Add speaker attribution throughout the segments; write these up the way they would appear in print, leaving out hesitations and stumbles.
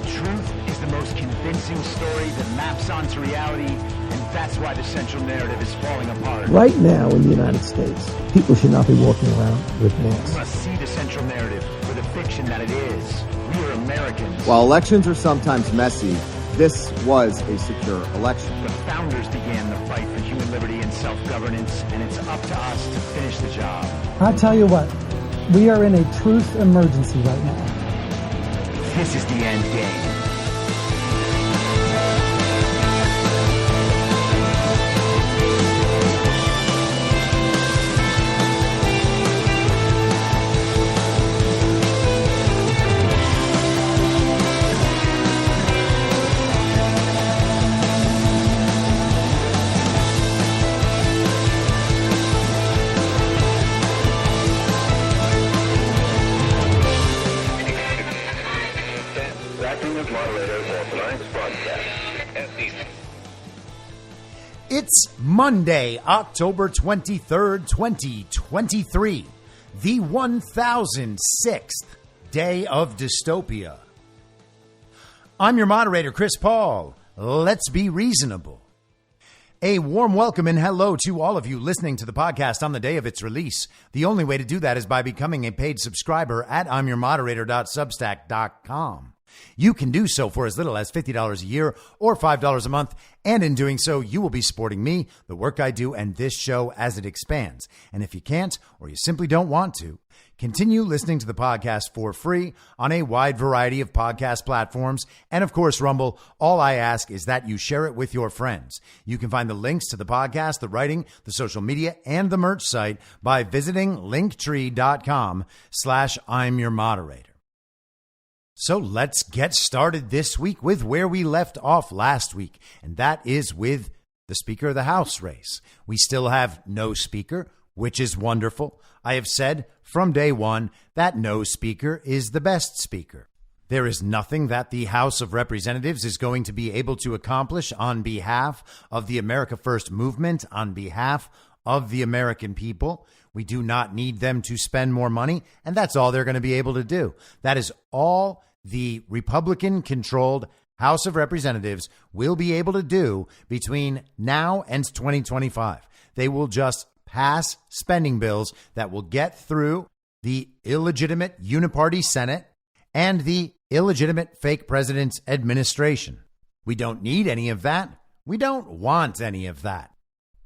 Speaker 1: truth is the most convincing story that maps onto reality, and that's why the central narrative is falling apart.
Speaker 2: Right now in the United States, people should not be walking around with masks.
Speaker 1: We must see the central narrative for the fiction that it is. We are Americans.
Speaker 3: While elections are sometimes messy, this was a secure election.
Speaker 1: The founders began the fight for human liberty and self-governance, and it's up to us to finish the job.
Speaker 4: I'll tell you what, we are in a truth emergency right now.
Speaker 1: This is the end game.
Speaker 5: It's Monday, October 23rd, 2023, the 1006th day of dystopia. I'm your moderator, Chris Paul. Let's be reasonable. A warm welcome and hello to all of you listening to the podcast on the day of its release. The only way to do that is by becoming a paid subscriber at imyourmoderator.substack.com. You can do so for as little as $50 a year or $5 a month, and in doing so, you will be supporting me, the work I do, and this show as it expands. And if you can't, or you simply don't want to, continue listening to the podcast for free on a wide variety of podcast platforms, and of course, Rumble. All I ask is that you share it with your friends. You can find the links to the podcast, the writing, the social media, and the merch site by visiting linktree.com/I'mYourModerator. So let's get started this week with where we left off last week, and that is with the Speaker of the House race. We still have no speaker, which is wonderful. I have said from day one that no speaker is the best speaker. There is nothing that the House of Representatives is going to be able to accomplish on behalf of the America First movement, on behalf of the American people. We do not need them to spend more money, and that's all they're going to be able to do. That is all the Republican-controlled House of Representatives will be able to do between now and 2025. They will just pass spending bills that will get through the illegitimate Uniparty Senate and the illegitimate fake president's administration. We don't need any of that. We don't want any of that.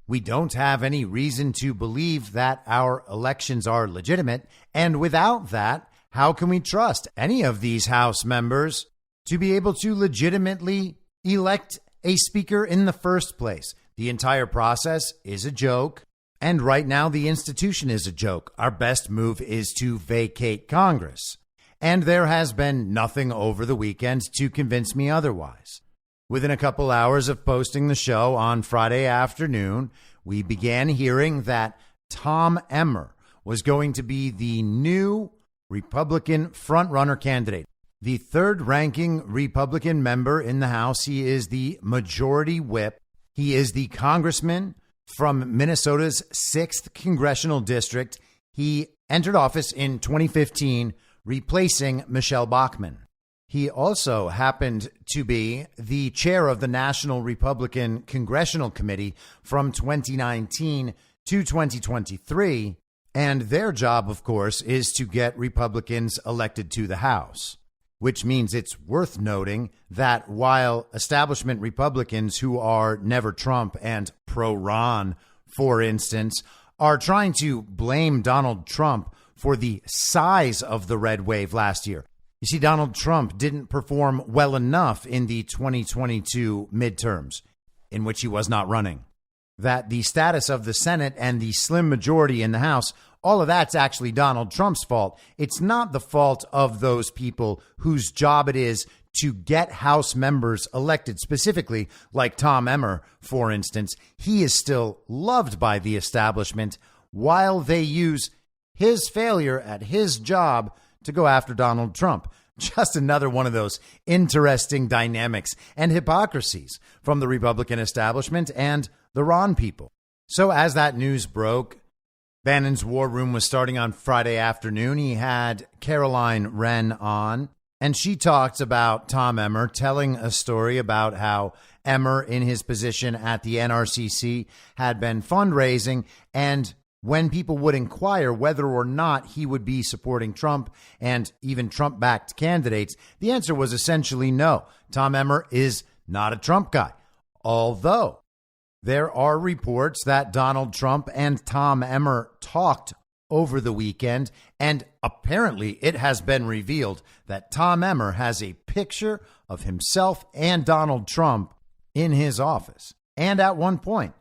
Speaker 5: We don't have any reason to believe that our elections are legitimate. And without that, how can we trust any of these House members to be able to legitimately elect a speaker in the first place? The entire process is a joke. And right now, the institution is a joke. Our best move is to vacate Congress. And there has been nothing over the weekend to convince me otherwise. Within a couple hours of posting the show on Friday afternoon, we began hearing that Tom Emmer was going to be the new Republican frontrunner candidate, the third-ranking Republican member in the House. He is the majority whip. He is the congressman from Minnesota's 6th congressional district. He entered office in 2015, replacing Michelle Bachmann. He also happened to be the chair of the National Republican Congressional Committee from 2019 to 2023. And their job, of course, is to get Republicans elected to the House, which means it's worth noting that while establishment Republicans who are never Trump and pro-Ron, for instance, are trying to blame Donald Trump for the size of the red wave last year. You see, Donald Trump didn't perform well enough in the 2022 midterms, in which he was not running. That the status of the Senate and the slim majority in the House, all of that's actually Donald Trump's fault. It's not the fault of those people whose job it is to get House members elected, specifically like Tom Emmer, for instance. He is still loved by the establishment while they use his failure at his job to go after Donald Trump. Just another one of those interesting dynamics and hypocrisies from the Republican establishment and the Ron people. So as that news broke, Bannon's War Room was starting on Friday afternoon. He had Caroline Wren on, And she talked about Tom Emmer telling a story about how Emmer, in his position at the NRCC, had been fundraising, and when people would inquire whether or not he would be supporting Trump and even Trump-backed candidates, the answer was essentially no. Tom Emmer is not a Trump guy. Although there are reports that Donald Trump and Tom Emmer talked over the weekend, and apparently it has been revealed that Tom Emmer has a picture of himself and Donald Trump in his office. And at one point,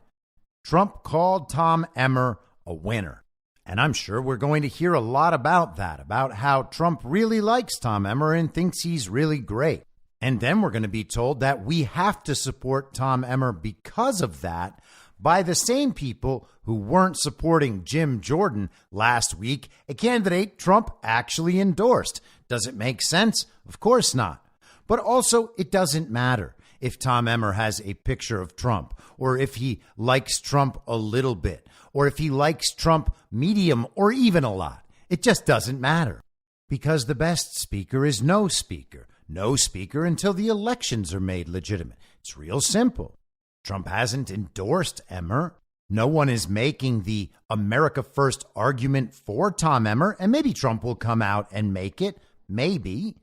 Speaker 5: Trump called Tom Emmer a winner. And I'm sure we're going to hear a lot about that, about how Trump really likes Tom Emmer and thinks he's really great. And then we're going to be told that we have to support Tom Emmer because of that by the same people who weren't supporting Jim Jordan last week, a candidate Trump actually endorsed. Does it make sense? Of course not. But also, it doesn't matter if Tom Emmer has a picture of Trump, or if he likes Trump a little bit, or if he likes Trump medium or even a lot. It just doesn't matter, because the best speaker is no speaker. No speaker until the elections are made legitimate. It's real simple. Trump hasn't endorsed Emmer. No one is making the America First argument for Tom Emmer, and maybe Trump will come out and make it, maybe.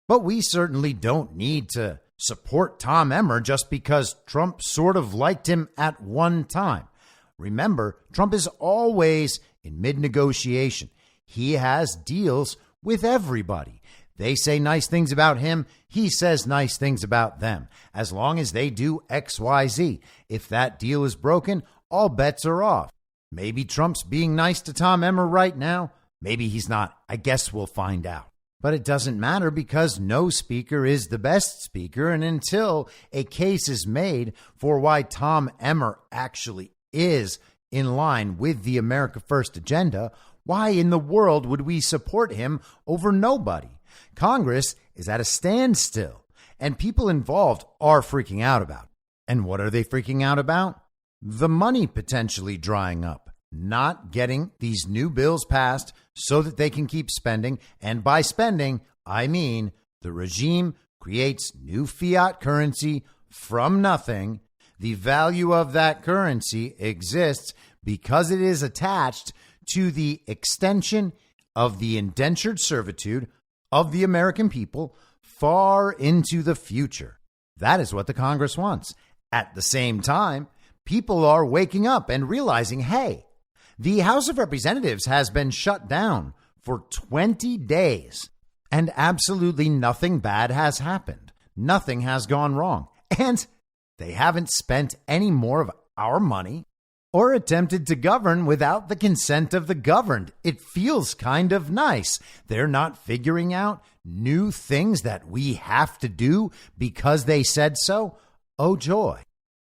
Speaker 5: But we certainly don't need to support Tom Emmer just because Trump sort of liked him at one time. Remember, Trump is always in mid-negotiation. He has deals with everybody. They say nice things about him. He says nice things about them. As long as they do X, Y, Z. If that deal is broken, all bets are off. Maybe Trump's being nice to Tom Emmer right now. Maybe he's not. I guess we'll find out. But it doesn't matter because no speaker is the best speaker. And until a case is made for why Tom Emmer actually is in line with the America First agenda, why in the world would we support him over nobody? Congress is at a standstill, and people involved are freaking out about it. And what are they freaking out about? The money potentially drying up, not getting these new bills passed so that they can keep spending. And by spending, I mean the regime creates new fiat currency from nothing. The value of that currency exists because it is attached to the extension of the indentured servitude of the American people far into the future. That is what the Congress wants. At the same time, people are waking up and realizing, hey, the House of Representatives has been shut down for 20 days and absolutely nothing bad has happened. Nothing has gone wrong. And they haven't spent any more of our money or attempted to govern without the consent of the governed. It feels kind of nice. They're not figuring out new things that we have to do because they said so. Oh, joy.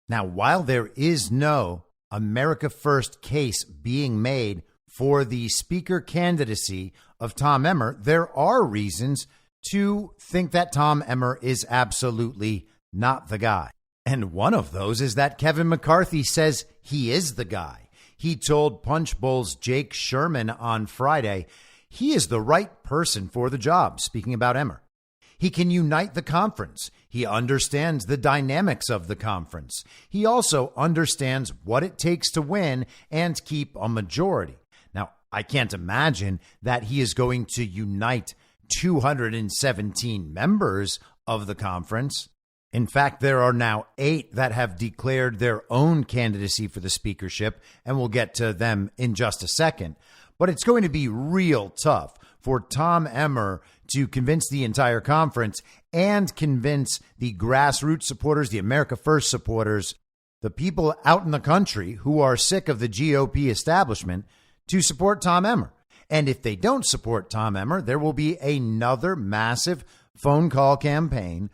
Speaker 5: Now, while there is no America First case being made for the speaker candidacy of Tom Emmer, there are reasons to think that Tom Emmer is absolutely not the guy. And one of those is that Kevin McCarthy says he is the guy. He told Punchbowl's Jake Sherman on Friday he is the right person for the job, speaking about Emmer. He can unite the conference. He understands the dynamics of the conference. He also understands what it takes to win and keep a majority. Now, I can't imagine that he is going to unite 217 members of the conference. In fact, there are now 8 that have declared their own candidacy for the speakership, and we'll get to them in just a second. But it's going to be real tough for Tom Emmer to convince the entire conference and convince the grassroots supporters, the America First supporters, the people out in the country who are sick of the GOP establishment to support Tom Emmer. And if they don't support Tom Emmer, there will be another massive phone call campaign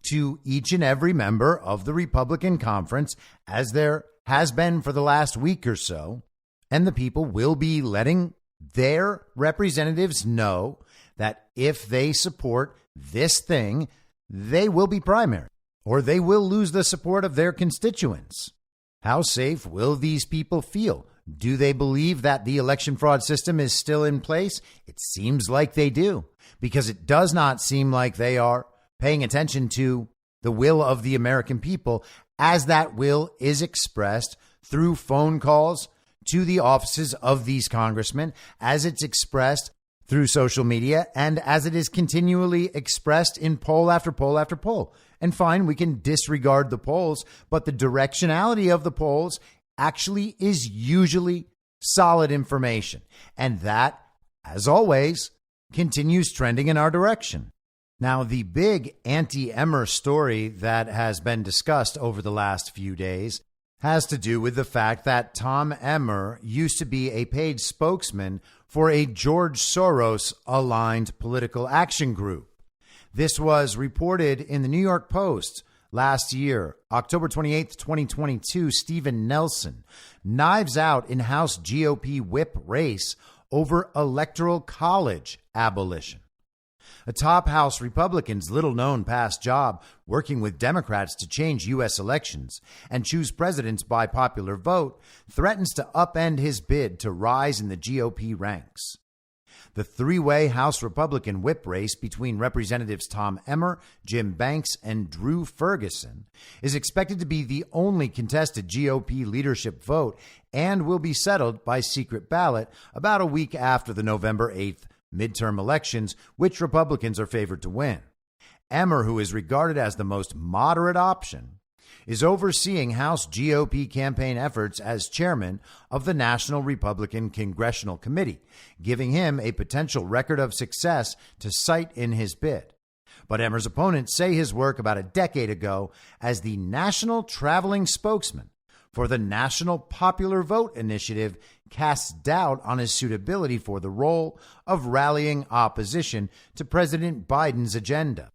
Speaker 5: to each and every member of the Republican conference, as there has been for the last week or so. And the people will be letting their representatives know that if they support this thing, they will be primary, or they will lose the support of their constituents. How safe will these people feel Do they believe that the election fraud system is still in place? It seems like they do, because it does not seem like they are paying attention to the will of the American people as that will is expressed through phone calls to the offices of these congressmen, as it's expressed through social media, and as it is continually expressed in poll after poll after poll. And fine, we can disregard the polls, but the directionality of the polls actually is usually solid information. And that, as always, continues trending in our direction. Now, the big anti-Emmer story that has been discussed over the last few days has to do with the fact that Tom Emmer used to be a paid spokesman for a George Soros-aligned political action group. This was reported in the New York Post last year, October 28th, 2022. Stephen Nelson knives out in House GOP whip race over electoral college abolition. A top House Republican's little-known past job working with Democrats to change U.S. elections and choose presidents by popular vote threatens to upend his bid to rise in the GOP ranks. The three-way House Republican whip race between Representatives Tom Emmer, Jim Banks, and Drew Ferguson is expected to be the only contested GOP leadership vote and will be settled by secret ballot about a week after the November 8th midterm elections, which Republicans are favored to win. Emmer, who is regarded as the most moderate option, is overseeing House GOP campaign efforts as chairman of the National Republican Congressional Committee, giving him a potential record of success to cite in his bid. But Emmer's opponents say his work about a decade ago as the national traveling spokesman for the National Popular Vote Initiative casts doubt on his suitability for the role of rallying opposition to President Biden's agenda.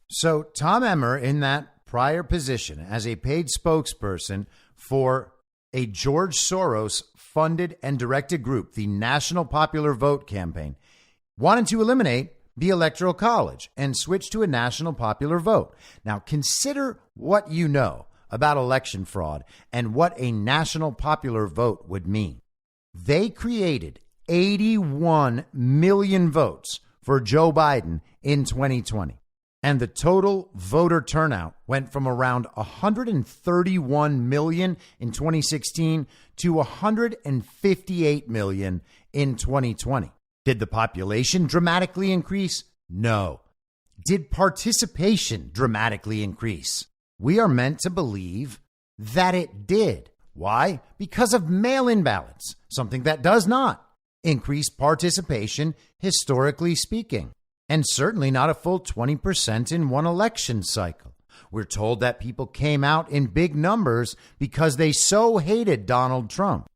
Speaker 5: So Tom Emmer, in that prior position as a paid spokesperson for a George Soros funded and directed group, the National Popular Vote Campaign, wanted to eliminate the Electoral College and switch to a national popular vote. Now consider what you know about election fraud and what a national popular vote would mean. They created 81 million votes for Joe Biden in 2020. And the total voter turnout went from around 131 million in 2016 to 158 million in 2020. Did the population dramatically increase? No. Did participation dramatically increase? We are meant to believe that it did. Why? Because of mail-in ballots, something that does not increase participation, historically speaking, and certainly not a full 20% in one election cycle. We're told that people came out in big numbers because they so hated Donald Trump.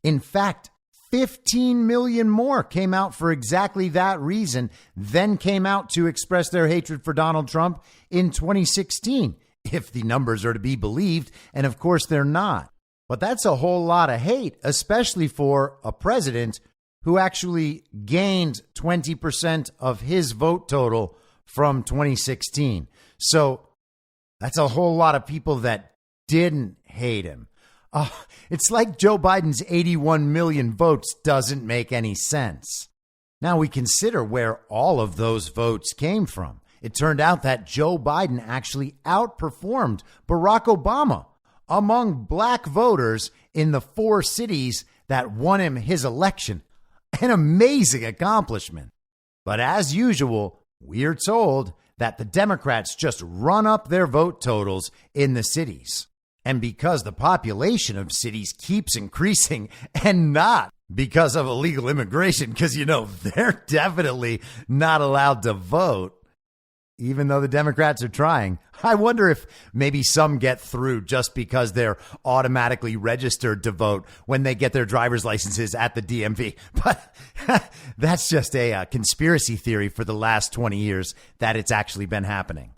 Speaker 5: In fact, 15 million more came out for exactly that reason, then came out to express their hatred for Donald Trump in 2016. If the numbers are to be believed, and of course they're not. But that's a whole lot of hate, especially for a president who actually gained 20% of his vote total from 2016. So that's a whole lot of people that didn't hate him. It's like Joe Biden's 81 million votes doesn't make any sense. Now we consider where all of those votes came from. It turned out that Joe Biden actually outperformed Barack Obama among black voters in the 4 cities that won him his election. An amazing accomplishment. But as usual, we're told that the Democrats just run up their vote totals in the cities. And because the population of cities keeps increasing, and not because of illegal immigration, because, they're definitely not allowed to vote, even though the Democrats are trying. I wonder if maybe some get through just because they're automatically registered to vote when they get their driver's licenses at the DMV. But that's just a conspiracy theory for the last 20 years that it's actually been happening.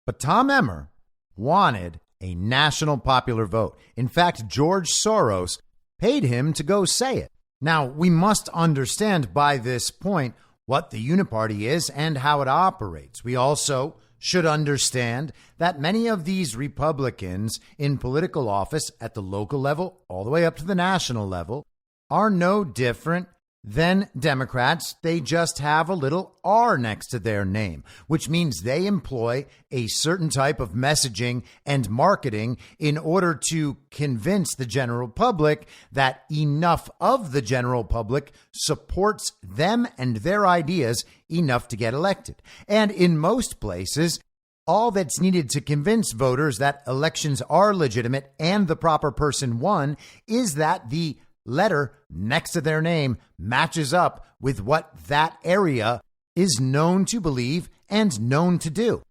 Speaker 5: But Tom Emmer wanted a national popular vote. In fact, George Soros paid him to go say it. Now, we must understand by this point what the Uniparty is and how it operates. We also should understand that many of these Republicans in political office at the local level, all the way up to the national level, are no different than Democrats. They just have a little R next to their name, which means they employ a certain type of messaging and marketing in order to convince the general public that enough of the general public supports them and their ideas enough to get elected. And in most places, all that's needed to convince voters that elections are legitimate and the proper person won is that the letter next to their name matches up with what that area is known to believe and known to do.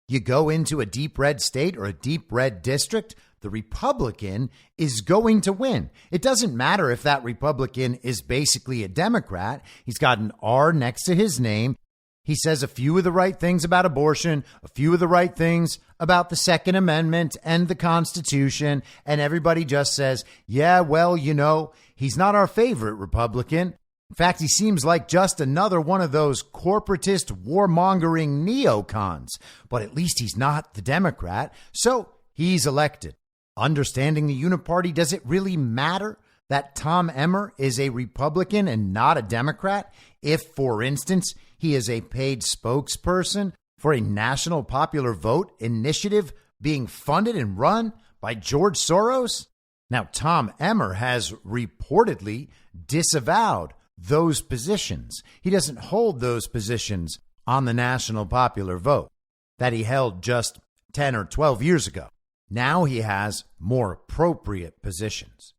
Speaker 5: You go into a deep red state or a deep red district, the Republican is going to win. It doesn't matter if that Republican is basically a Democrat. He's got an R next to his name. He says a few of the right things about abortion, a few of the right things about the Second Amendment and the Constitution, and everybody just says, yeah, well, you know, he's not our favorite Republican. In fact, he seems like just another one of those corporatist, warmongering neocons, but at least he's not the Democrat, so he's elected. Understanding the Uniparty, does it really matter that Tom Emmer is a Republican and not a Democrat if, for instance, he is a paid spokesperson for a national popular vote initiative being funded and run by George Soros? Now, Tom Emmer has reportedly disavowed those positions. He doesn't hold those positions on the national popular vote that he held just 10 or 12 years ago. Now he has more appropriate positions.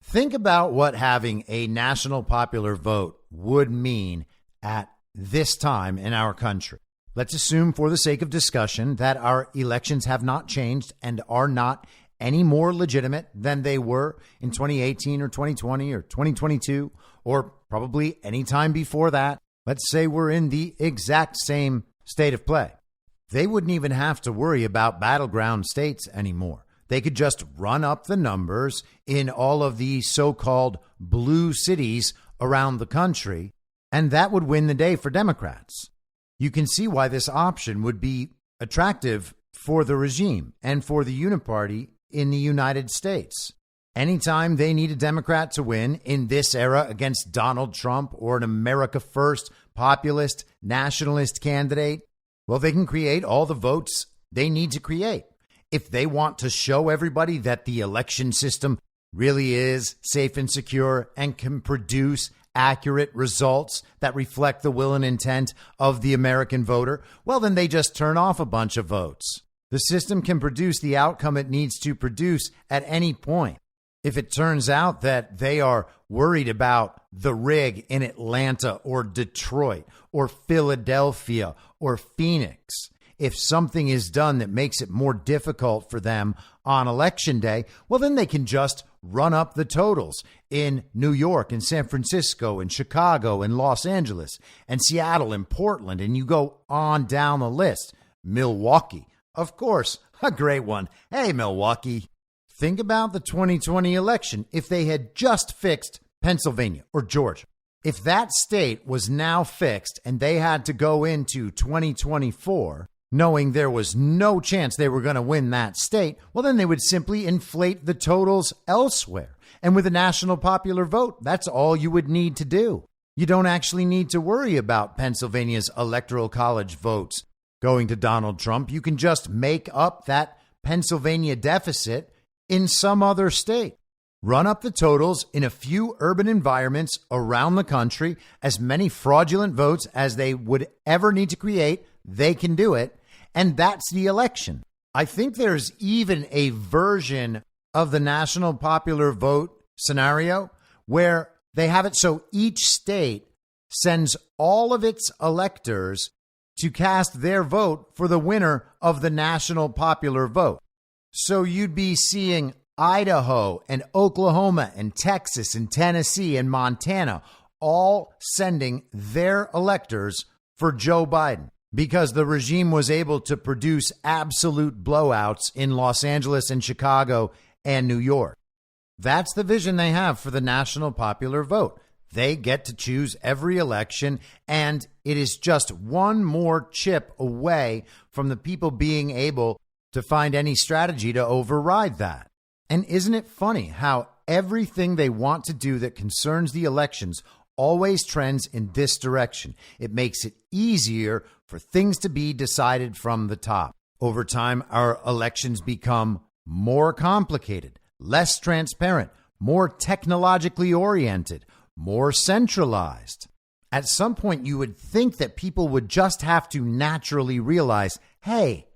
Speaker 5: Think about what having a national popular vote would mean at this time in our country. Let's assume, for the sake of discussion, that our elections have not changed and are not any more legitimate than they were in 2018 or 2020 or 2022, or probably any time before that. Let's say we're in the exact same state of play. They wouldn't even have to worry about battleground states anymore. They could just run up the numbers in all of the so-called blue cities around the country, and that would win the day for Democrats. You can see why this option would be attractive for the regime and for the Uniparty in the United States. Anytime they need a Democrat to win in this era against Donald Trump or an America First populist nationalist candidate, well, they can create all the votes they need to create. If they want to show everybody that the election system really is safe and secure and can produce accurate results that reflect the will and intent of the American voter, well, then they just turn off a bunch of votes. The system can produce the outcome it needs to produce at any point. If it turns out that they are worried about the rig in Atlanta or Detroit or Philadelphia or Phoenix, if something is done that makes it more difficult for them on election day, well, then they can just run up the totals in New York and San Francisco and Chicago and Los Angeles and Seattle and Portland, and you go on down the list. Milwaukee, of course, a great one. Hey, Milwaukee, think about the 2020 election. If they had just fixed Pennsylvania or Georgia, if that state was now fixed and they had to go into 2024 knowing there was no chance they were going to win that state, well, then they would simply inflate the totals elsewhere. And with a national popular vote, that's all you would need to do. You don't actually need to worry about Pennsylvania's electoral college votes going to Donald Trump. You can just make up that Pennsylvania deficit in some other state. Run up the totals in a few urban environments around the country, as many fraudulent votes as they would ever need to create. They can do it. And that's the election. I think there's even a version of the national popular vote scenario where they have it so each state sends all of its electors to cast their vote for the winner of the national popular vote. So you'd be seeing Idaho and Oklahoma and Texas and Tennessee and Montana all sending their electors for Joe Biden, because the regime was able to produce absolute blowouts in Los Angeles and Chicago and New York. That's the vision they have for the national popular vote. They get to choose every election, and it is just one more chip away from the people being able to find any strategy to override that. And isn't it funny how everything they want to do that concerns the elections always trends in this direction. It makes it easier for things to be decided from the top. Over time, our elections become more complicated, less transparent, more technologically oriented, more centralized. At some point, you would think that people would just have to naturally realize, hey,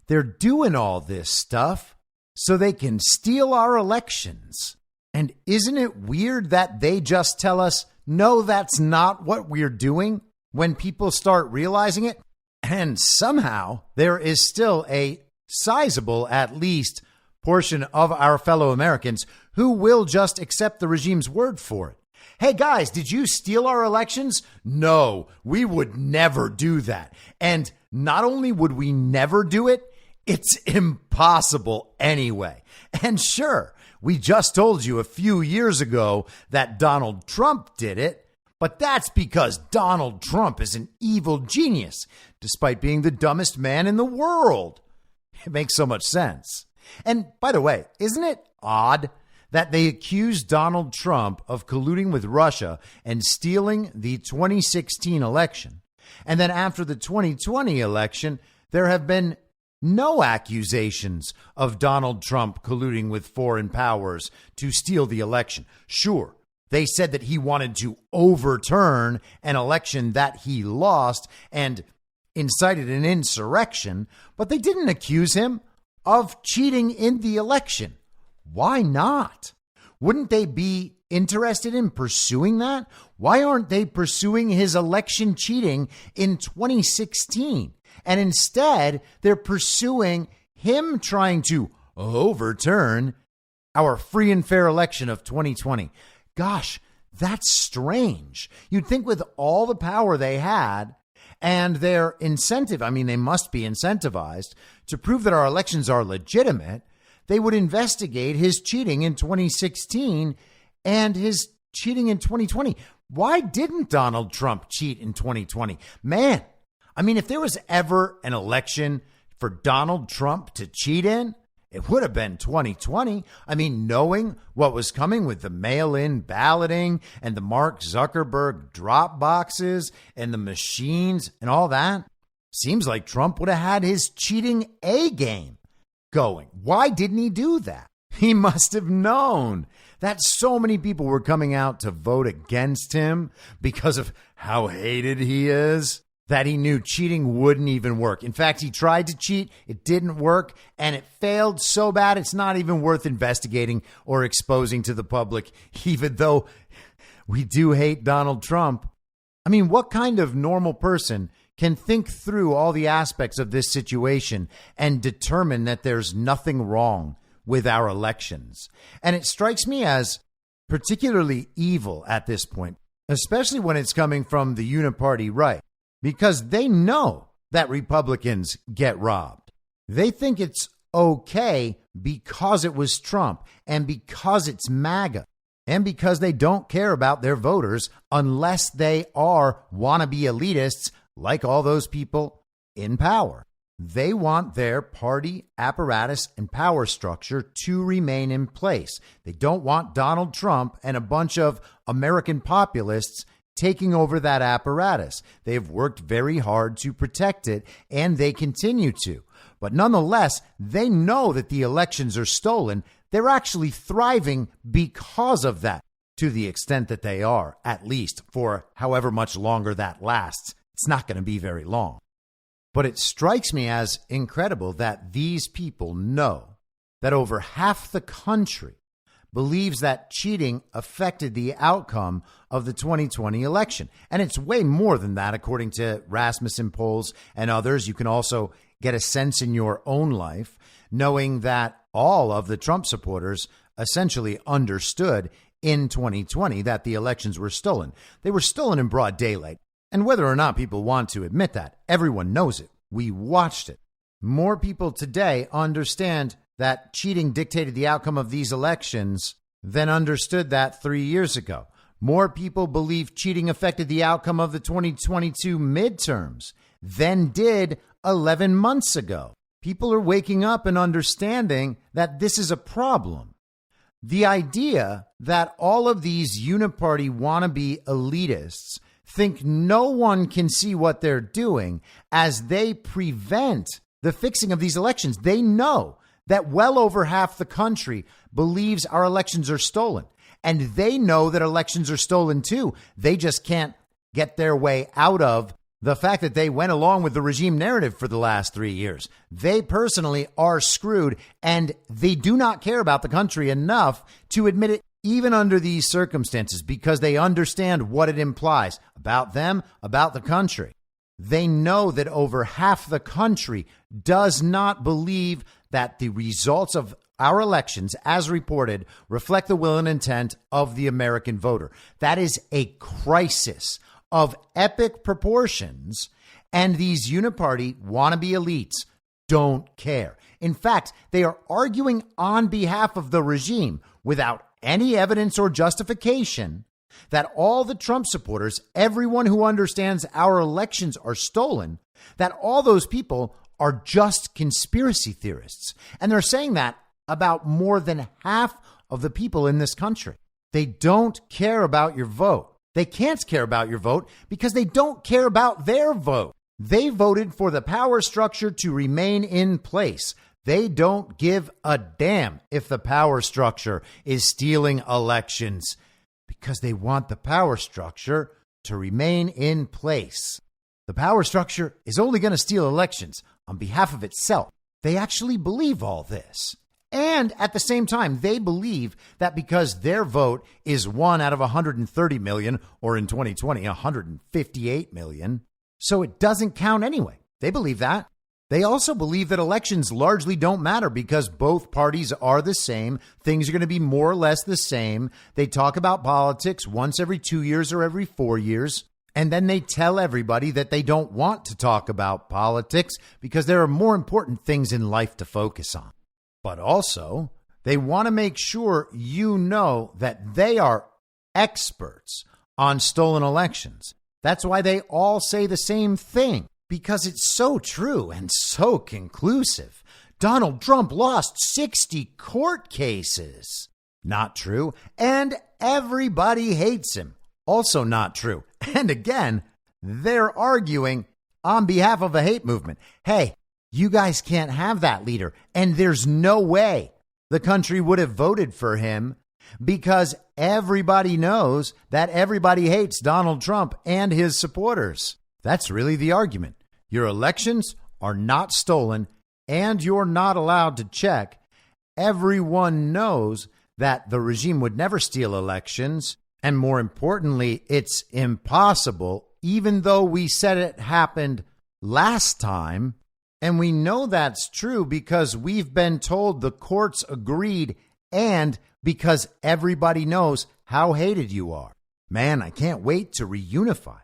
Speaker 5: they're doing all this stuff so they can steal our elections. And isn't it weird that they just tell us, no, that's not what we're doing when people start realizing it? And somehow there is still a sizable, at least, portion of our fellow Americans who will just accept the regime's word for it. Hey, guys, did you steal our elections? No, we would never do that. And not only would we never do it, it's impossible anyway. And sure, we just told you a few years ago that Donald Trump did it, but that's because Donald Trump is an evil genius, despite being the dumbest man in the world. It makes so much sense. And by the way, isn't it odd that they accused Donald Trump of colluding with Russia and stealing the 2016 election? And then after the 2020 election, there have been no accusations of Donald Trump colluding with foreign powers to steal the election. Sure, they said that he wanted to overturn an election that he lost and incited an insurrection, but they didn't accuse him of cheating in the election. Why not? Wouldn't they be interested in pursuing that? Why aren't they pursuing his election cheating in 2016? And instead, they're pursuing him trying to overturn our free and fair election of 2020. Gosh, that's strange. You'd think with all the power they had and their incentive, I mean, they must be incentivized to prove that our elections are legitimate, they would investigate his cheating in 2016 and his cheating in 2020. Why didn't Donald Trump cheat in 2020? Man, I mean, if there was ever an election for Donald Trump to cheat in, it would have been 2020. I mean, knowing what was coming with the mail-in balloting and the Mark Zuckerberg drop boxes and the machines and all that, seems like Trump would have had his cheating A game going. Why didn't he do that? He must have known that so many people were coming out to vote against him because of how hated he is, that he knew cheating wouldn't even work. In fact, he tried to cheat, it didn't work, and it failed so bad it's not even worth investigating or exposing to the public, even though we do hate Donald Trump. I mean, what kind of normal person can think through all the aspects of this situation and determine that there's nothing wrong with our elections? And it strikes me as particularly evil at this point, especially when it's coming from the Uniparty right, because they know that Republicans get robbed. They think it's okay because it was Trump and because it's MAGA and because they don't care about their voters unless they are wannabe elitists like all those people in power. They want their party apparatus and power structure to remain in place. They don't want Donald Trump and a bunch of American populists taking over that apparatus. They have worked very hard to protect it, and they continue to. But nonetheless, they know that the elections are stolen. They're actually thriving because of that, to the extent that they are, at least for however much longer that lasts. It's not going to be very long. But it strikes me as incredible that these people know that over half the country believes that cheating affected the outcome of the 2020 election. And it's way more than that, according to Rasmussen polls and others. You can also get a sense in your own life, knowing that all of the Trump supporters essentially understood in 2020 that the elections were stolen. They were stolen in broad daylight. And whether or not people want to admit that, everyone knows it. We watched it. More people today understand that cheating dictated the outcome of these elections than understood that 3 years ago. More people believe cheating affected the outcome of the 2022 midterms than did 11 months ago. People are waking up and understanding that this is a problem. The idea that all of these Uniparty wannabe elitists think no one can see what they're doing as they prevent the fixing of these elections. They know that well over half the country believes our elections are stolen. And they know that elections are stolen too. They just can't get their way out of the fact that they went along with the regime narrative for the last 3 years. They personally are screwed, and they do not care about the country enough to admit it even under these circumstances, because they understand what it implies about them, about the country. They know that over half the country does not believe that the results of our elections, as reported, reflect the will and intent of the American voter. That is a crisis of epic proportions, and these Uniparty wannabe elites don't care. In fact, they are arguing on behalf of the regime without any evidence or justification that all the Trump supporters, everyone who understands our elections are stolen, that all those people are just conspiracy theorists. And they're saying that about more than half of the people in this country. They don't care about your vote. They can't care about your vote because they don't care about their vote. They voted for the power structure to remain in place. They don't give a damn if the power structure is stealing elections because they want the power structure to remain in place. The power structure is only going to steal elections on behalf of itself. They actually believe all this. And at the same time, they believe that because their vote is 1 out of 130 million, or in 2020, 158 million, so it doesn't count anyway. They believe that. They also believe that elections largely don't matter because both parties are the same. Things are going to be more or less the same. They talk about politics once every 2 years or every 4 years. And then they tell everybody that they don't want to talk about politics because there are more important things in life to focus on. But also, they want to make sure you know that they are experts on stolen elections. That's why they all say the same thing, because it's so true and so conclusive. Donald Trump lost 60 court cases. Not true. And everybody hates him. Also not true. And again, they're arguing on behalf of a hate movement. Hey, you guys can't have that leader. And there's no way the country would have voted for him because everybody knows that everybody hates Donald Trump and his supporters. That's really the argument. Your elections are not stolen and you're not allowed to check. Everyone knows that the regime would never steal elections. And more importantly, it's impossible, even though we said it happened last time. And we know that's true because we've been told the courts agreed and because everybody knows how hated you are. Man, I can't wait to reunify.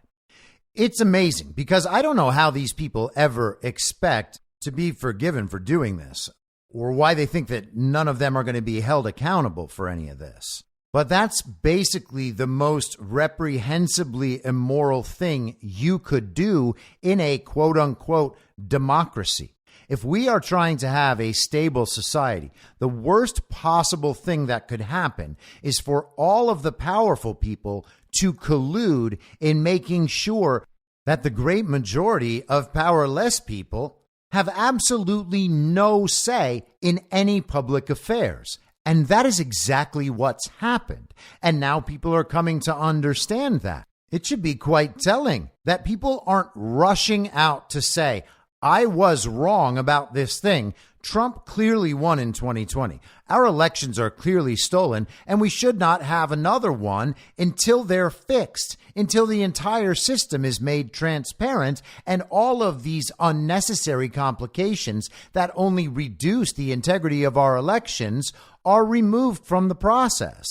Speaker 5: It's amazing because I don't know how these people ever expect to be forgiven for doing this or why they think that none of them are going to be held accountable for any of this. But that's basically the most reprehensibly immoral thing you could do in a quote unquote democracy. If we are trying to have a stable society, the worst possible thing that could happen is for all of the powerful people to collude in making sure that the great majority of powerless people have absolutely no say in any public affairs. And that is exactly what's happened. And now people are coming to understand that. It should be quite telling that people aren't rushing out to say, I was wrong about this thing. Trump clearly won in 2020. Our elections are clearly stolen, and we should not have another one until they're fixed, until the entire system is made transparent, and all of these unnecessary complications that only reduce the integrity of our elections are removed from the process.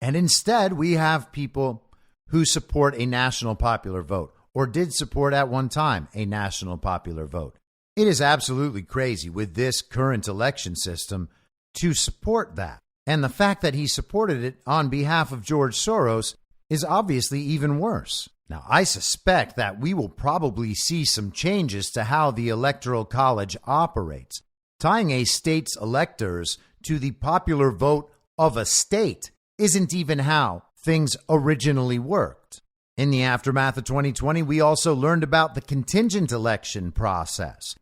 Speaker 5: And instead, we have people who support a national popular vote, or did support at one time a national popular vote. It is absolutely crazy with this current election system to support that. And the fact that he supported it on behalf of George Soros is obviously even worse. Now, I suspect that we will probably see some changes to how the Electoral College operates, tying a state's electors to the popular vote of a state isn't even how things originally worked. In the aftermath of 2020, we also learned about the contingent election process,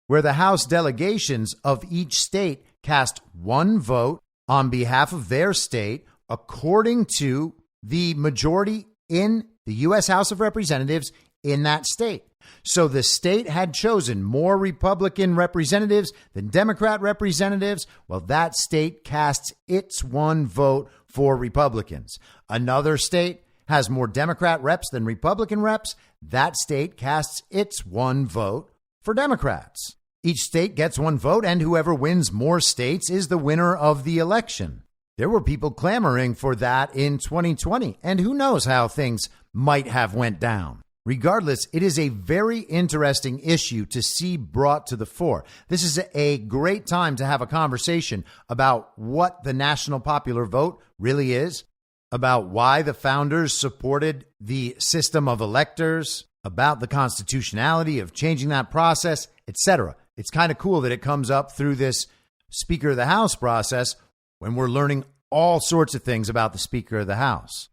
Speaker 5: where the House delegations of each state cast one vote on behalf of their state according to the majority in the U.S. House of Representatives in that state. So the state had chosen more Republican representatives than Democrat representatives. Well, that state casts its one vote for Republicans. Another state has more Democrat reps than Republican reps. That state casts its one vote for Democrats. Each state gets one vote, and whoever wins more states is the winner of the election. There were people clamoring for that in 2020, and who knows how things might have went down. Regardless, it is a very interesting issue to see brought to the fore. This is a great time to have a conversation about what the national popular vote really is, about why the founders supported the system of electors, about the constitutionality of changing that process, etc. It's kind of cool that it comes up through this Speaker of the House process when we're learning all sorts of things about the Speaker of the House.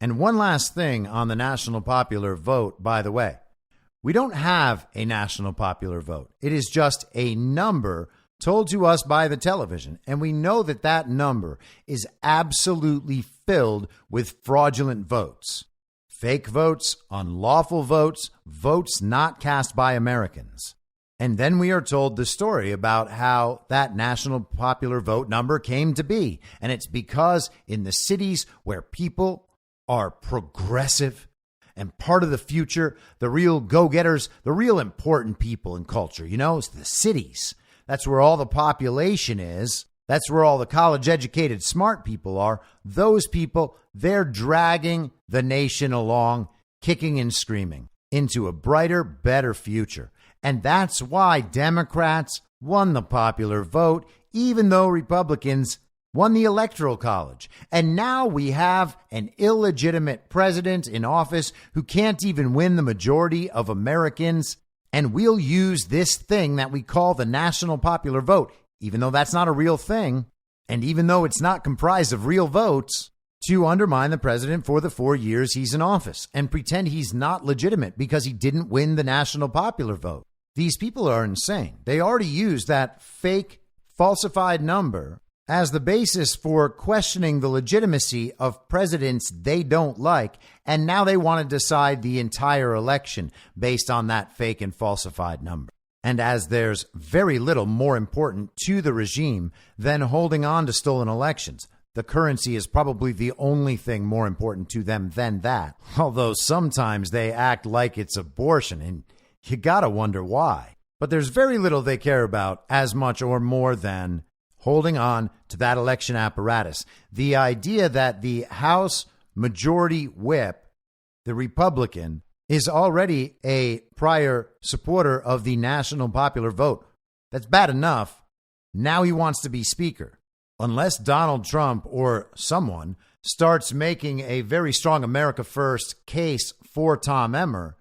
Speaker 5: And one last thing on the national popular vote, by the way. We don't have a national popular vote. It is just a number told to us by the television. And we know that that number is absolutely filled with fraudulent votes. Fake votes, unlawful votes, votes not cast by Americans. And then we are told the story about how that national popular vote number came to be. And it's because in the cities where people are progressive and part of the future, the real go-getters, the real important people in culture, it's the cities. That's where all the population is. That's where all the college-educated smart people are. Those people, they're dragging the nation along, kicking and screaming into a brighter, better future. And that's why Democrats won the popular vote, even though Republicans won the Electoral College. And now we have an illegitimate president in office who can't even win the majority of Americans. And we'll use this thing that we call the national popular vote, even though that's not a real thing, and even though it's not comprised of real votes, to undermine the president for the 4 years he's in office and pretend he's not legitimate because he didn't win the national popular vote. These people are insane. They already used that fake, falsified number as the basis for questioning the legitimacy of presidents they don't like, and now they want to decide the entire election based on that fake and falsified number. And as there's very little more important to the regime than holding on to stolen elections, the currency is probably the only thing more important to them than that, although sometimes they act like it's abortion, and you gotta wonder why. But there's very little they care about as much or more than holding on to that election apparatus. The idea that the House Majority Whip, the Republican, is already a prior supporter of the national popular vote. That's bad enough. Now he wants to be Speaker. Unless Donald Trump or someone starts making a very strong America First case for Tom Emmer,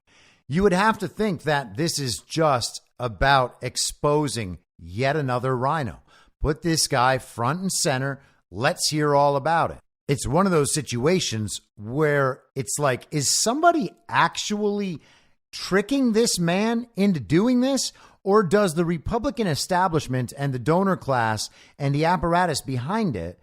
Speaker 5: you would have to think that this is just about exposing yet another rhino. Put this guy front and center. Let's hear all about it. It's one of those situations where it's like, is somebody actually tricking this man into doing this? Or does the Republican establishment and the donor class and the apparatus behind it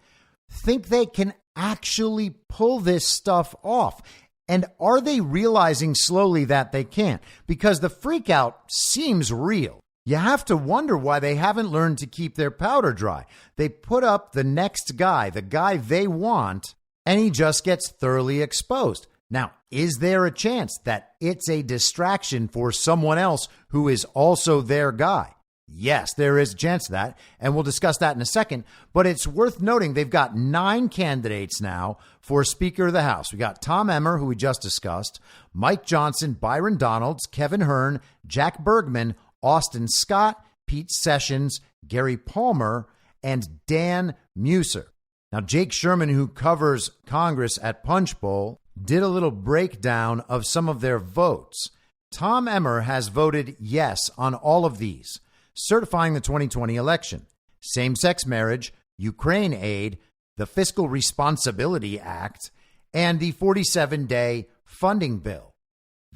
Speaker 5: think they can actually pull this stuff off? And are they realizing slowly that they can't? Because the freak out seems real. You have to wonder why they haven't learned to keep their powder dry. They put up the next guy, the guy they want, and he just gets thoroughly exposed. Now, is there a chance that it's a distraction for someone else who is also their guy? Yes, there is a chance of that, and we'll discuss that in a second. But it's worth noting they've got 9 candidates now for Speaker of the House. We got Tom Emmer, who we just discussed, Mike Johnson, Byron Donalds, Kevin Hern, Jack Bergman, Austin Scott, Pete Sessions, Gary Palmer, and Dan Musser. Now, Jake Sherman, who covers Congress at Punchbowl, did a little breakdown of some of their votes. Tom Emmer has voted yes on all of these, certifying the 2020 election: same-sex marriage, Ukraine aid, the Fiscal Responsibility Act, and the 47-day funding bill.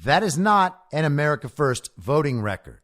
Speaker 5: That is not an America First voting record.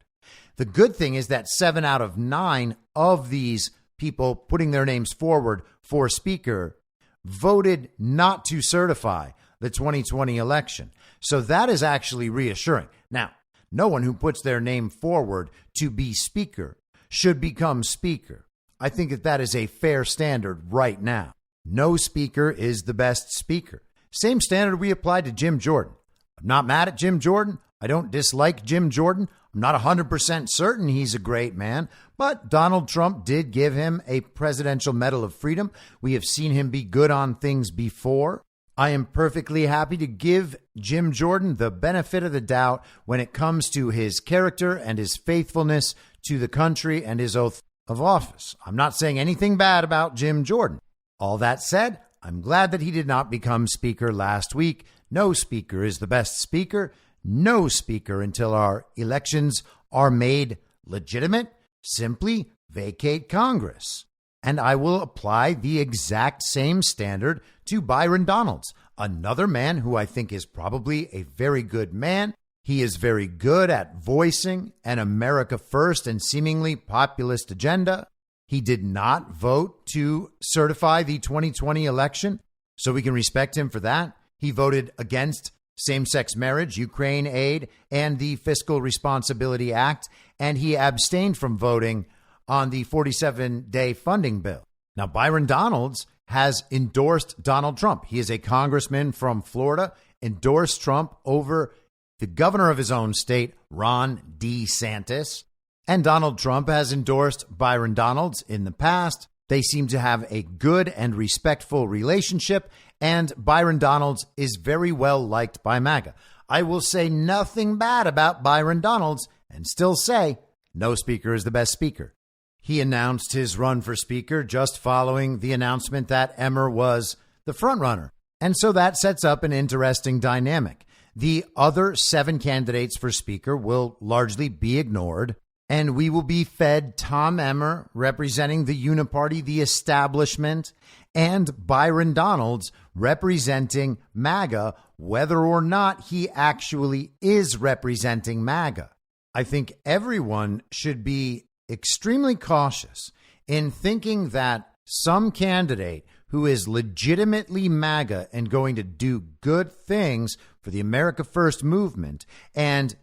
Speaker 5: The good thing is that 7 out of 9 of these people putting their names forward for speaker voted not to certify the 2020 election. So that is actually reassuring. Now, no one who puts their name forward to be speaker should become speaker. I think that that is a fair standard right now. No speaker is the best speaker. Same standard we applied to Jim Jordan. I'm not mad at Jim Jordan. I don't dislike Jim Jordan. I'm not 100% certain he's a great man, but Donald Trump did give him a Presidential Medal of Freedom. We have seen him be good on things before. I am perfectly happy to give Jim Jordan the benefit of the doubt when it comes to his character and his faithfulness to the country and his oath of office. I'm not saying anything bad about Jim Jordan. All that said, I'm glad that he did not become speaker last week. No speaker is the best speaker. No speaker until our elections are made legitimate. Simply vacate Congress. And I will apply the exact same standard to Byron Donalds, another man who I think is probably a very good man. He is very good at voicing an America First and seemingly populist agenda. He did not vote to certify the 2020 election, so we can respect him for that. He voted against same-sex marriage, Ukraine aid, and the Fiscal Responsibility Act, and he abstained from voting on the 47-day funding bill. Now, Byron Donalds has endorsed Donald Trump. He is a congressman from Florida, endorsed Trump over the governor of his own state, Ron DeSantis. And Donald Trump has endorsed Byron Donalds in the past. They seem to have a good and respectful relationship, and Byron Donalds is very well liked by MAGA. I will say nothing bad about Byron Donalds and still say no speaker is the best speaker. He announced his run for speaker just following the announcement that Emmer was the frontrunner. And so that sets up an interesting dynamic. The other 7 candidates for speaker will largely be ignored, and we will be fed Tom Emmer representing the Uniparty, the establishment, and Byron Donalds representing MAGA, whether or not he actually is representing MAGA. I think everyone should be extremely cautious in thinking that some candidate who is legitimately MAGA and going to do good things for the America First movement and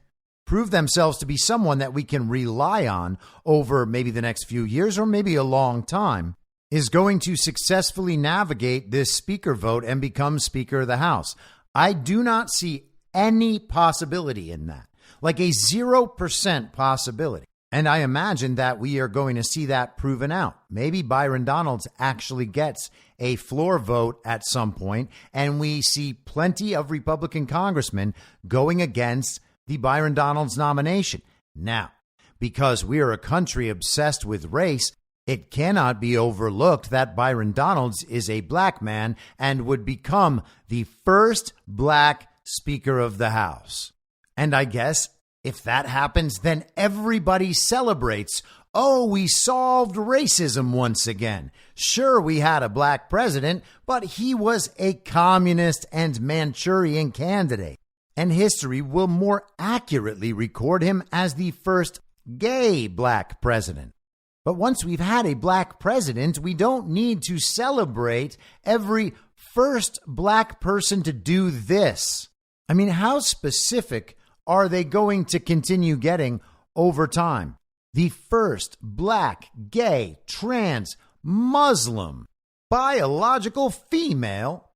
Speaker 5: prove themselves to be someone that we can rely on over maybe the next few years or maybe a long time is going to successfully navigate this speaker vote and become Speaker of the House. I do not see any possibility in that, like a 0% possibility. And I imagine that we are going to see that proven out. Maybe Byron Donalds actually gets a floor vote at some point, and we see plenty of Republican congressmen going against the Byron Donalds nomination. Now, because we are a country obsessed with race, it cannot be overlooked that Byron Donalds is a black man and would become the first black Speaker of the House. And I guess if that happens, then everybody celebrates. Oh, we solved racism once again. Sure, we had a black president, but he was a communist and Manchurian candidate. And history will more accurately record him as the first gay black president. But once we've had a black president, we don't need to celebrate every first black person to do this. I mean, how specific are they going to continue getting over time? The first black, gay, trans, Muslim, biological female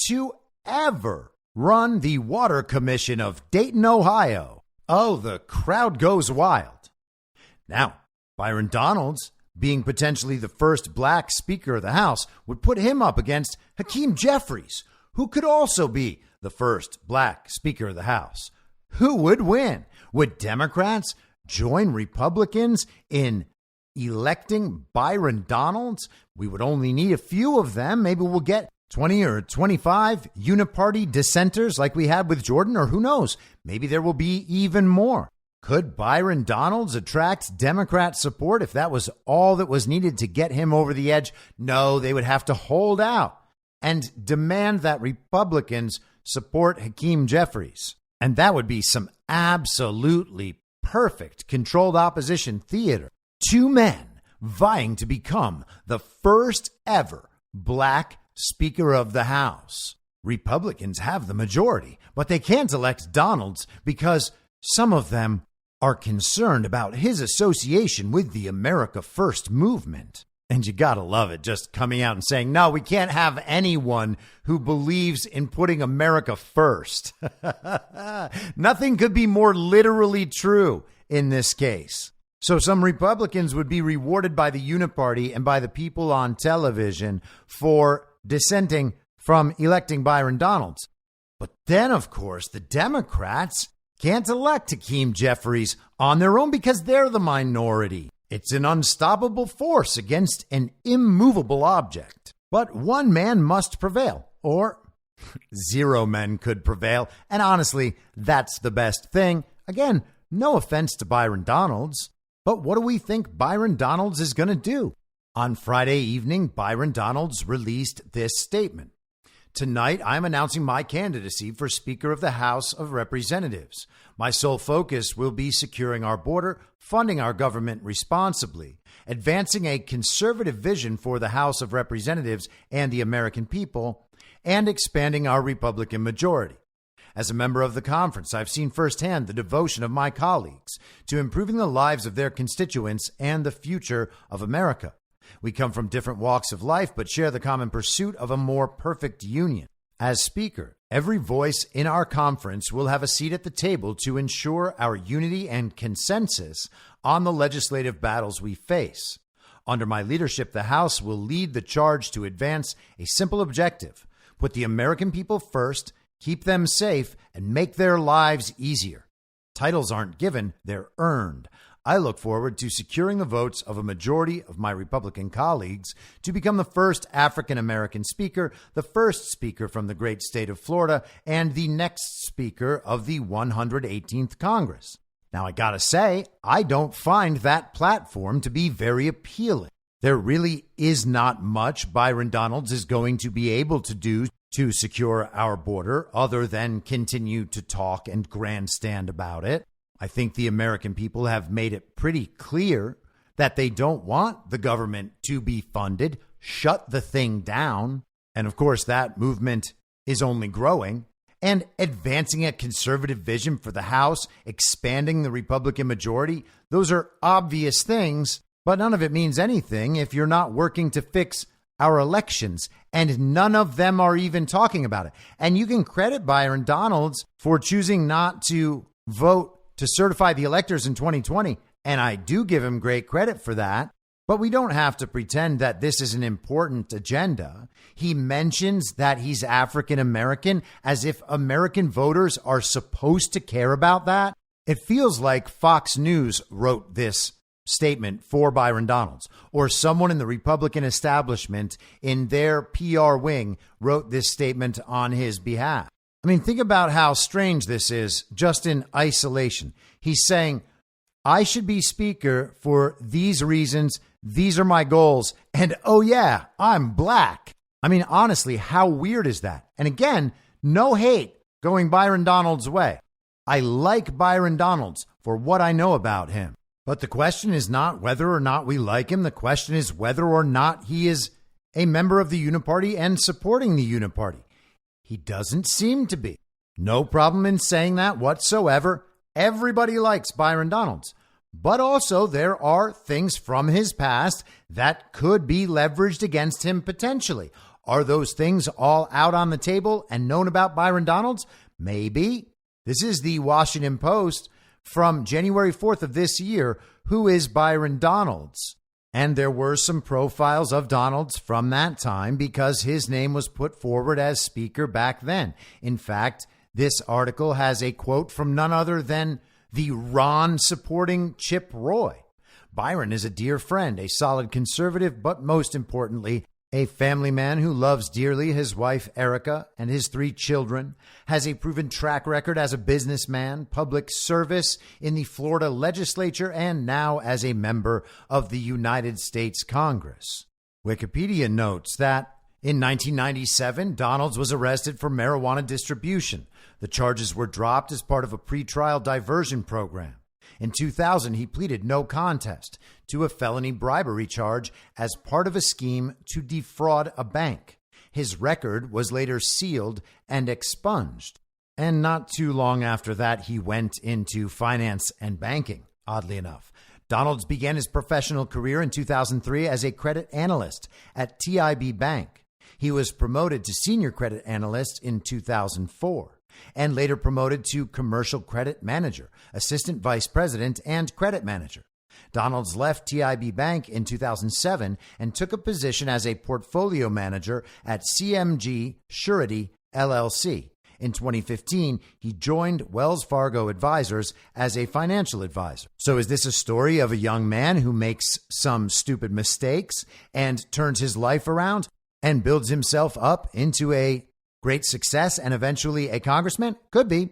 Speaker 5: to ever run the Water Commission of Dayton, Ohio. Oh, the crowd goes wild. Now, Byron Donalds, being potentially the first black Speaker of the House, would put him up against Hakeem Jeffries, who could also be the first black Speaker of the House. Who would win? Would Democrats join Republicans in electing Byron Donalds? We would only need a few of them. Maybe we'll get 20 or 25 Uniparty dissenters like we had with Jordan, or who knows? Maybe there will be even more. Could Byron Donalds attract Democrat support if that was all that was needed to get him over the edge? No, they would have to hold out and demand that Republicans support Hakeem Jeffries. And that would be some absolutely perfect controlled opposition theater. Two men vying to become the first ever black Speaker of the House. Republicans have the majority, but they can't elect Donalds because some of them are concerned about his association with the America First movement. And you gotta love it, just coming out and saying, no, we can't have anyone who believes in putting America first. Nothing could be more literally true in this case. So some Republicans would be rewarded by the Uniparty and by the people on television for dissenting from electing Byron Donalds. But then, of course, the Democrats can't elect Hakeem Jeffries on their own because they're the minority. It's an unstoppable force against an immovable object. But one man must prevail, or zero men could prevail. And honestly, that's the best thing. Again, no offense to Byron Donalds, but what do we think Byron Donalds is going to do? On Friday evening, Byron Donalds released this statement. Tonight, I'm announcing my candidacy for Speaker of the House of Representatives. My sole focus will be securing our border, funding our government responsibly, advancing a conservative vision for the House of Representatives and the American people, and expanding our Republican majority. As a member of the conference, I've seen firsthand the devotion of my colleagues to improving the lives of their constituents and the future of America. We come from different walks of life, but share the common pursuit of a more perfect union. As Speaker, every voice in our conference will have a seat at the table to ensure our unity and consensus on the legislative battles we face. Under my leadership, the House will lead the charge to advance a simple objective: put the American people first, keep them safe, and make their lives easier. Titles aren't given, they're earned. I look forward to securing the votes of a majority of my Republican colleagues to become the first African-American speaker, the first speaker from the great state of Florida, and the next speaker of the 118th Congress. Now, I gotta say, I don't find that platform to be very appealing. There really is not much Byron Donalds is going to be able to do to secure our border other than continue to talk and grandstand about it. I think the American people have made it pretty clear that they don't want the government to be funded. Shut the thing down. And of course, that movement is only growing. And advancing a conservative vision for the House, expanding the Republican majority, those are obvious things, but none of it means anything if you're not working to fix our elections. And none of them are even talking about it. And you can credit Byron Donalds for choosing not to vote to certify the electors in 2020, and I do give him great credit for that, but we don't have to pretend that this is an important agenda. He mentions that he's African American as if American voters are supposed to care about that. It feels like Fox News wrote this statement for Byron Donalds, or someone in the Republican establishment in their PR wing wrote this statement on his behalf. I mean, think about how strange this is just in isolation. He's saying, I should be speaker for these reasons. These are my goals. And oh yeah, I'm black. I mean, honestly, how weird is that? And again, no hate going Byron Donalds' way. I like Byron Donalds for what I know about him. But the question is not whether or not we like him. The question is whether or not he is a member of the Uniparty and supporting the Uniparty. He doesn't seem to be. No problem in saying that whatsoever. Everybody likes Byron Donalds. But also there are things from his past that could be leveraged against him potentially. Are those things all out on the table and known about Byron Donalds? Maybe. This is the Washington Post from January 4th of this year. Who is Byron Donalds? And there were some profiles of Donalds from that time because his name was put forward as speaker back then. In fact, this article has a quote from none other than the Ron supporting Chip Roy. Byron is a dear friend, a solid conservative, but most importantly, A family man who loves dearly his wife, Erica, and his 3 children, has a proven track record as a businessman, public service in the Florida legislature, and now as a member of the United States Congress. Wikipedia notes that in 1997, Donalds was arrested for marijuana distribution. The charges were dropped as part of a pretrial diversion program. In 2000, he pleaded no contest to a felony bribery charge as part of a scheme to defraud a bank. His record was later sealed and expunged. And not too long after that, he went into finance and banking, oddly enough. Donalds began his professional career in 2003 as a credit analyst at TIB Bank. He was promoted to senior credit analyst in 2004. And later promoted to commercial credit manager, assistant vice president, and credit manager. Donalds left TIB Bank in 2007 and took a position as a portfolio manager at CMG Surety LLC. In 2015, he joined Wells Fargo Advisors as a financial advisor. So is this a story of a young man who makes some stupid mistakes and turns his life around and builds himself up into a great success and eventually a congressman? Could be.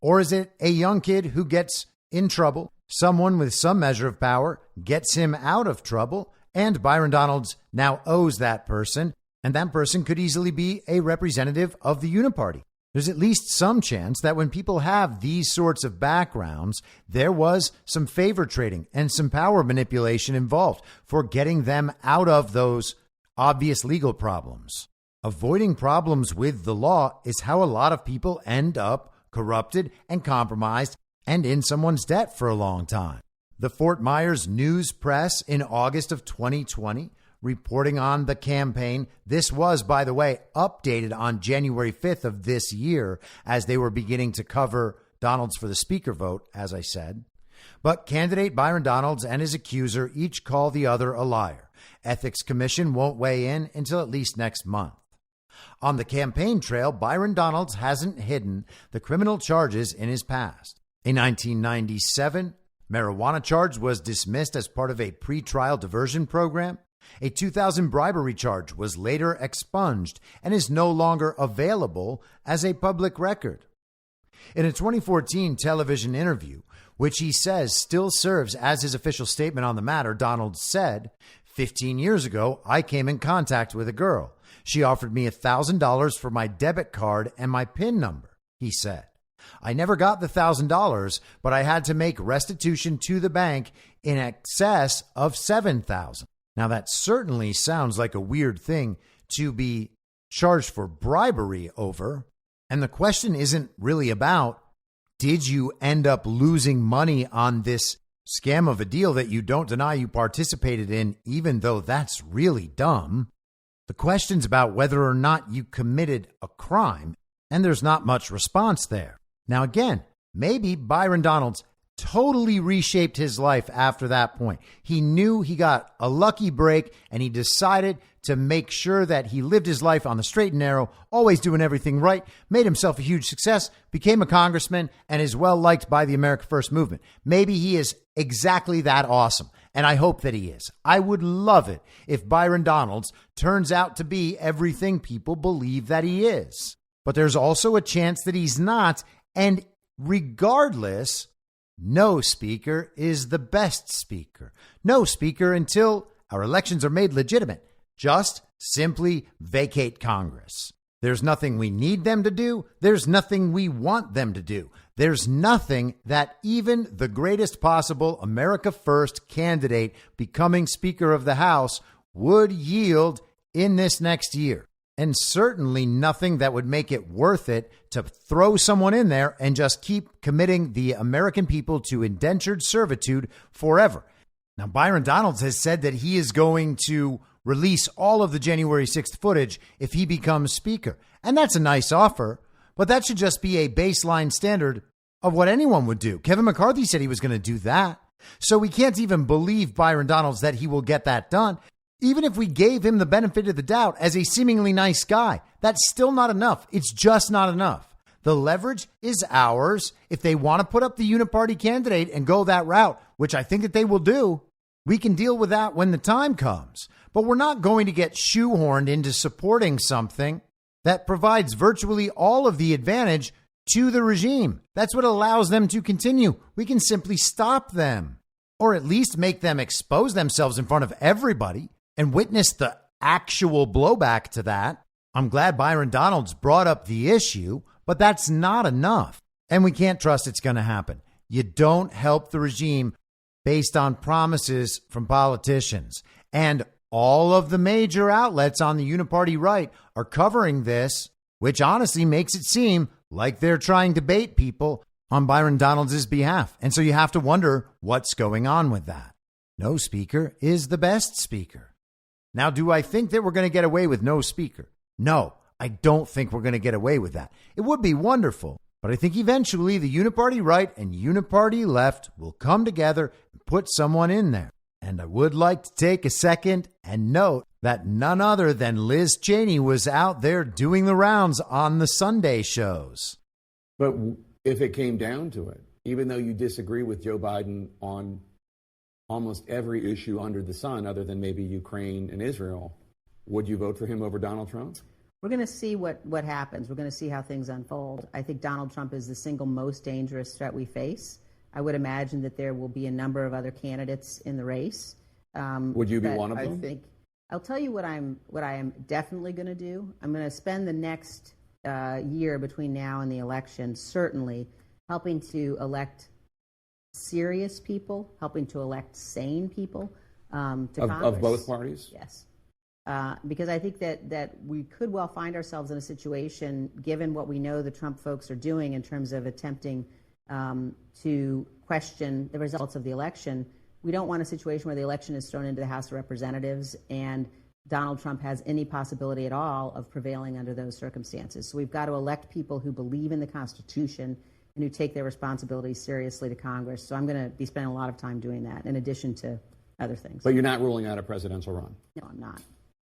Speaker 5: Or is it a young kid who gets in trouble? Someone with some measure of power gets him out of trouble, and Byron Donalds now owes that person, and that person could easily be a representative of the Uniparty. There's at least some chance that when people have these sorts of backgrounds, there was some favor trading and some power manipulation involved for getting them out of those obvious legal problems. Avoiding problems with the law is how a lot of people end up corrupted and compromised and in someone's debt for a long time. The Fort Myers News Press in August of 2020 reporting on the campaign. This was, by the way, updated on January 5th of this year as they were beginning to cover Donalds for the speaker vote, as I said. But candidate Byron Donalds and his accuser each call the other a liar. Ethics Commission won't weigh in until at least next month. On the campaign trail, Byron Donalds hasn't hidden the criminal charges in his past. A 1997 marijuana charge was dismissed as part of a pretrial diversion program. A 2000 bribery charge was later expunged and is no longer available as a public record. In a 2014 television interview, which he says still serves as his official statement on the matter, Donalds said, 15 years ago, I came in contact with a girl. She offered me $1,000 for my debit card and my PIN number, he said. I never got the $1,000, but I had to make restitution to the bank in excess of $7,000. Now, that certainly sounds like a weird thing to be charged for bribery over. And the question isn't really about, did you end up losing money on this scam of a deal that you don't deny you participated in, even though that's really dumb? The question's about whether or not you committed a crime, and there's not much response there. Now, again, maybe Byron Donalds totally reshaped his life after that point. He knew he got a lucky break, and he decided to make sure that he lived his life on the straight and narrow, always doing everything right, made himself a huge success, became a congressman, and is well liked by the America First movement. Maybe he is exactly that awesome, and I hope that he is. I would love it if Byron Donalds turns out to be everything people believe that he is. But there's also a chance that he's not, and regardless, no speaker is the best speaker. No speaker until our elections are made legitimate. Just simply vacate Congress. There's nothing we need them to do. There's nothing we want them to do. There's nothing that even the greatest possible America First candidate becoming Speaker of the House would yield in this next year. And certainly nothing that would make it worth it to throw someone in there and just keep committing the American people to indentured servitude forever. Now, Byron Donalds has said that he is going to release all of the January 6th footage if he becomes Speaker. And that's a nice offer, but that should just be a baseline standard of what anyone would do. Kevin McCarthy said he was going to do that. So we can't even believe Byron Donalds that he will get that done. Even if we gave him the benefit of the doubt as a seemingly nice guy, that's still not enough. It's just not enough. The leverage is ours. If they want to put up the Uniparty candidate and go that route, which I think that they will do, we can deal with that when the time comes. but we're not going to get shoehorned into supporting something that provides virtually all of the advantage to the regime. That's what allows them to continue. We can simply stop them, or at least make them expose themselves in front of everybody and witness the actual blowback to that. I'm glad Byron Donalds brought up the issue, but that's not enough. And we can't trust it's going to happen. You don't help the regime based on promises from politicians. And all of the major outlets on the Uniparty right are covering this, which honestly makes it seem like they're trying to bait people on Byron Donalds' behalf. And so you have to wonder what's going on with that. No speaker is the best speaker. Now, do I think that we're going to get away with no speaker? No, I don't think we're going to get away with that. It would be wonderful, but I think eventually the Uniparty right and Uniparty left will come together and put someone in there. And I would like to take a second and note that none other than Liz Cheney was out there doing the rounds on the Sunday shows.
Speaker 6: But if it came down to it, even though you disagree with Joe Biden on almost every issue under the sun, other than maybe Ukraine and Israel, would you vote for him over Donald Trump?
Speaker 7: We're going to see what happens. We're going to see how things unfold. I think Donald Trump is the single most dangerous threat we face. I would imagine that there will be a number of other candidates in the race.
Speaker 6: Would you be one of them?
Speaker 7: I'll tell you what I am definitely going to do. I'm going to spend the next year between now and the election certainly helping to elect serious people, helping to elect sane people to Congress.
Speaker 6: Of both parties?
Speaker 7: Yes. Because I think that we could well find ourselves in a situation, given what we know the Trump folks are doing in terms of attempting to question the results of the election. We don't want a situation where the election is thrown into the House of Representatives and Donald Trump has any possibility at all of prevailing under those circumstances. So we've got to elect people who believe in the Constitution and who take their responsibilities seriously to Congress. So I'm going to be spending a lot of time doing that in addition to other things.
Speaker 6: But you're not ruling out a presidential run?
Speaker 7: No, I'm not.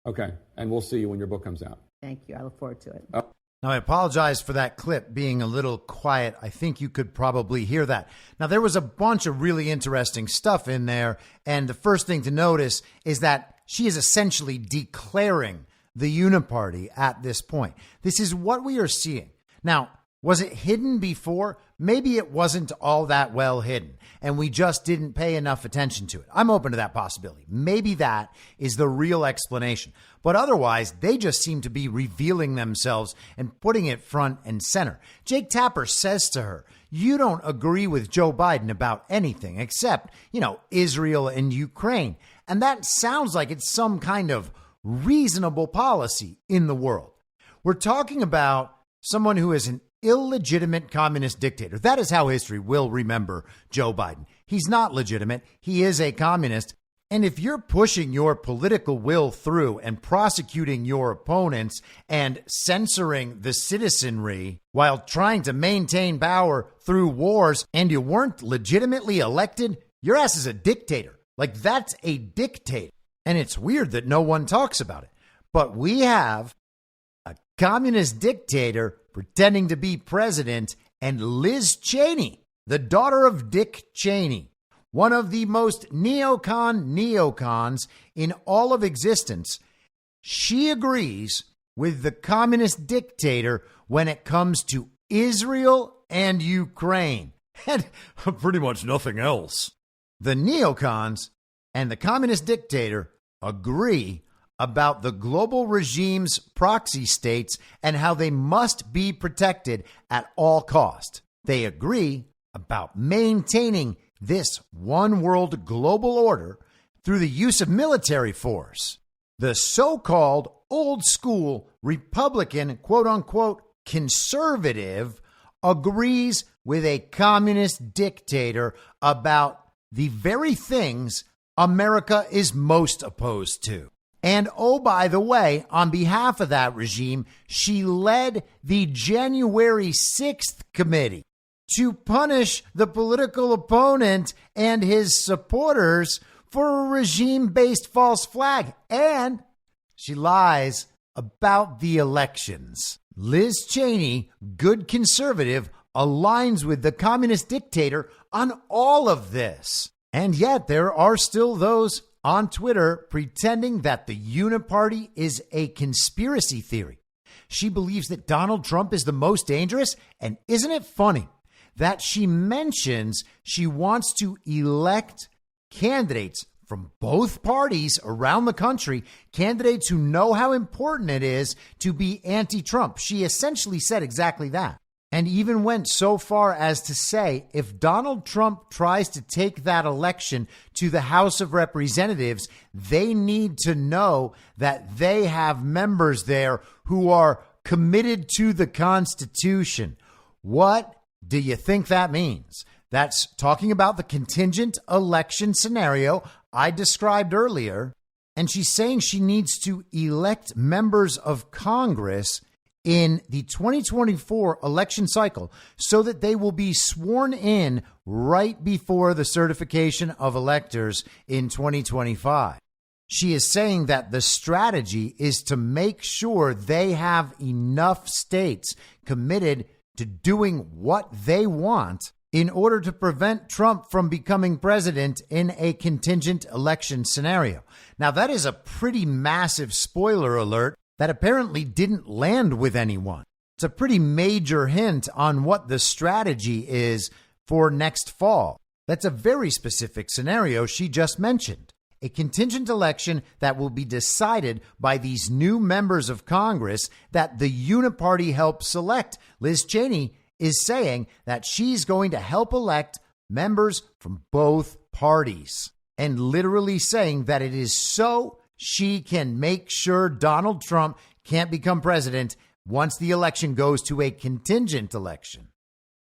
Speaker 6: Okay. And we'll see you when your book comes out.
Speaker 7: Thank you. I look forward to it.
Speaker 5: Now, I apologize for that clip being a little quiet. I think you could probably hear that. Now, there was a bunch of really interesting stuff in there. And the first thing to notice is that she is essentially declaring the Uniparty at this point. This is what we are seeing. Now, was it hidden before? Maybe it wasn't all that well hidden and we just didn't pay enough attention to it. I'm open to that possibility. Maybe that is the real explanation. But otherwise, they just seem to be revealing themselves and putting it front and center. Jake Tapper says to her, you don't agree with Joe Biden about anything except, Israel and Ukraine. And that sounds like it's some kind of reasonable policy in the world. We're talking about someone who is an illegitimate communist dictator. That is how history will remember Joe Biden. He's not legitimate. He is a communist. And if you're pushing your political will through and prosecuting your opponents and censoring the citizenry while trying to maintain power through wars and you weren't legitimately elected, your ass is a dictator. Like, that's a dictator. And it's weird that no one talks about it. But we have a communist dictator pretending to be president, and Liz Cheney, the daughter of Dick Cheney, one of the most neocons in all of existence, she agrees with the communist dictator when it comes to Israel and Ukraine, and pretty much nothing else. The neocons and the communist dictator agree about the global regime's proxy states and how they must be protected at all cost. They agree about maintaining this one world global order through the use of military force. The so-called old school Republican, quote unquote, conservative agrees with a communist dictator about the very things America is most opposed to. And oh, by the way, on behalf of that regime, she led the January 6th committee to punish the political opponent and his supporters for a regime-based false flag. And she lies about the elections. Liz Cheney, good conservative, aligns with the communist dictator on all of this. And yet there are still those on Twitter pretending that the Uniparty is a conspiracy theory. She believes that Donald Trump is the most dangerous. And isn't it funny that she mentions she wants to elect candidates from both parties around the country, candidates who know how important it is to be anti-Trump. She essentially said exactly that, and even went so far as to say if Donald Trump tries to take that election to the House of Representatives, they need to know that they have members there who are committed to the Constitution. What do you think that means? That's talking about the contingent election scenario I described earlier. And she's saying she needs to elect members of Congress in the 2024 election cycle so that they will be sworn in right before the certification of electors in 2025. She is saying that the strategy is to make sure they have enough states committed to doing what they want in order to prevent Trump from becoming president in a contingent election scenario. Now, that is a pretty massive spoiler alert that apparently didn't land with anyone. It's a pretty major hint on what the strategy is for next fall. That's a very specific scenario she just mentioned. A contingent election that will be decided by these new members of Congress that the Uniparty helped select. Liz Cheney is saying that she's going to help elect members from both parties and literally saying that it is so she can make sure Donald Trump can't become president once the election goes to a contingent election.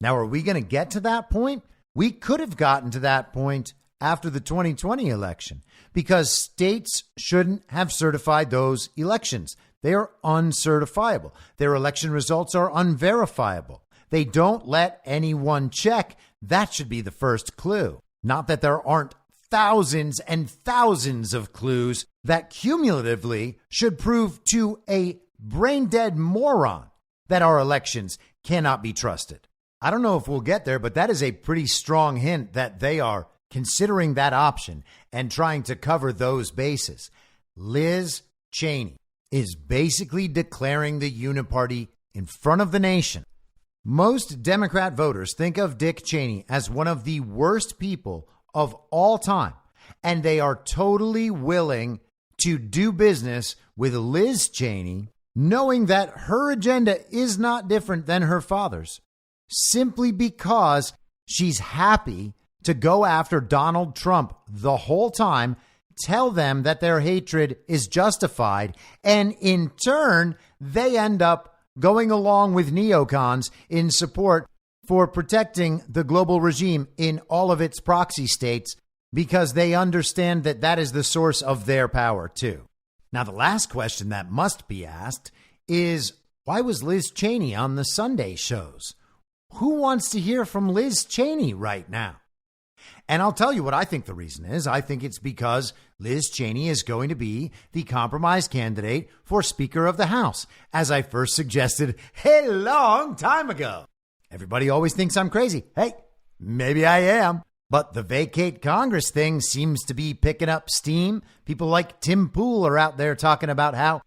Speaker 5: Now, are we going to get to that point? We could have gotten to that point after the 2020 election because states shouldn't have certified those elections. They are uncertifiable. Their election results are unverifiable. They don't let anyone check. That should be the first clue. Not that there aren't thousands and thousands of clues that cumulatively should prove to a brain-dead moron that our elections cannot be trusted. I don't know if we'll get there, but that is a pretty strong hint that they are considering that option and trying to cover those bases. Liz Cheney is basically declaring the Uniparty in front of the nation. Most Democrat voters think of Dick Cheney as one of the worst people of all time, and they are totally willing to do business with Liz Cheney, knowing that her agenda is not different than her father's, simply because she's happy to go after Donald Trump the whole time, tell them that their hatred is justified, and in turn, they end up going along with neocons in support for protecting the global regime in all of its proxy states because they understand that that is the source of their power too. Now, the last question that must be asked is, why was Liz Cheney on the Sunday shows? Who wants to hear from Liz Cheney right now? And I'll tell you what I think the reason is. I think it's because Liz Cheney is going to be the compromise candidate for Speaker of the House, as I first suggested a long time ago. Everybody always thinks I'm crazy. Hey, maybe I am. But the vacate Congress thing seems to be picking up steam. People like Tim Pool are out there talking about how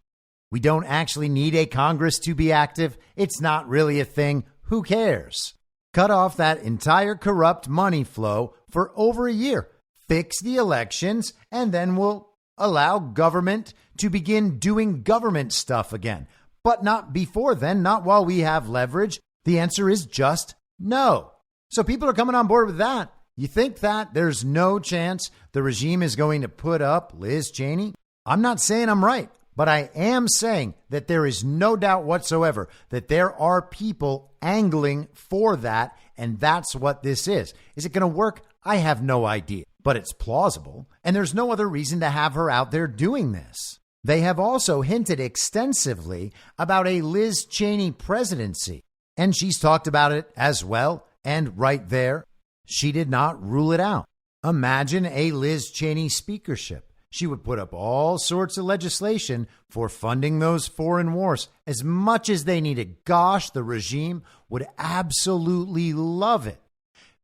Speaker 5: we don't actually need a Congress to be active. It's not really a thing. Who cares? Cut off that entire corrupt money flow for over a year. Fix the elections, and then we'll allow government to begin doing government stuff again. But not before then, not while we have leverage. The answer is just no. So people are coming on board with that. You think that there's no chance the regime is going to put up Liz Cheney? I'm not saying I'm right, but I am saying that there is no doubt whatsoever that there are people angling for that, and that's what this is. Is it going to work? I have no idea, but it's plausible, and there's no other reason to have her out there doing this. They have also hinted extensively about a Liz Cheney presidency, and she's talked about it as well, and right there, she did not rule it out. Imagine a Liz Cheney speakership. She would put up all sorts of legislation for funding those foreign wars as much as they needed. Gosh, the regime would absolutely love it.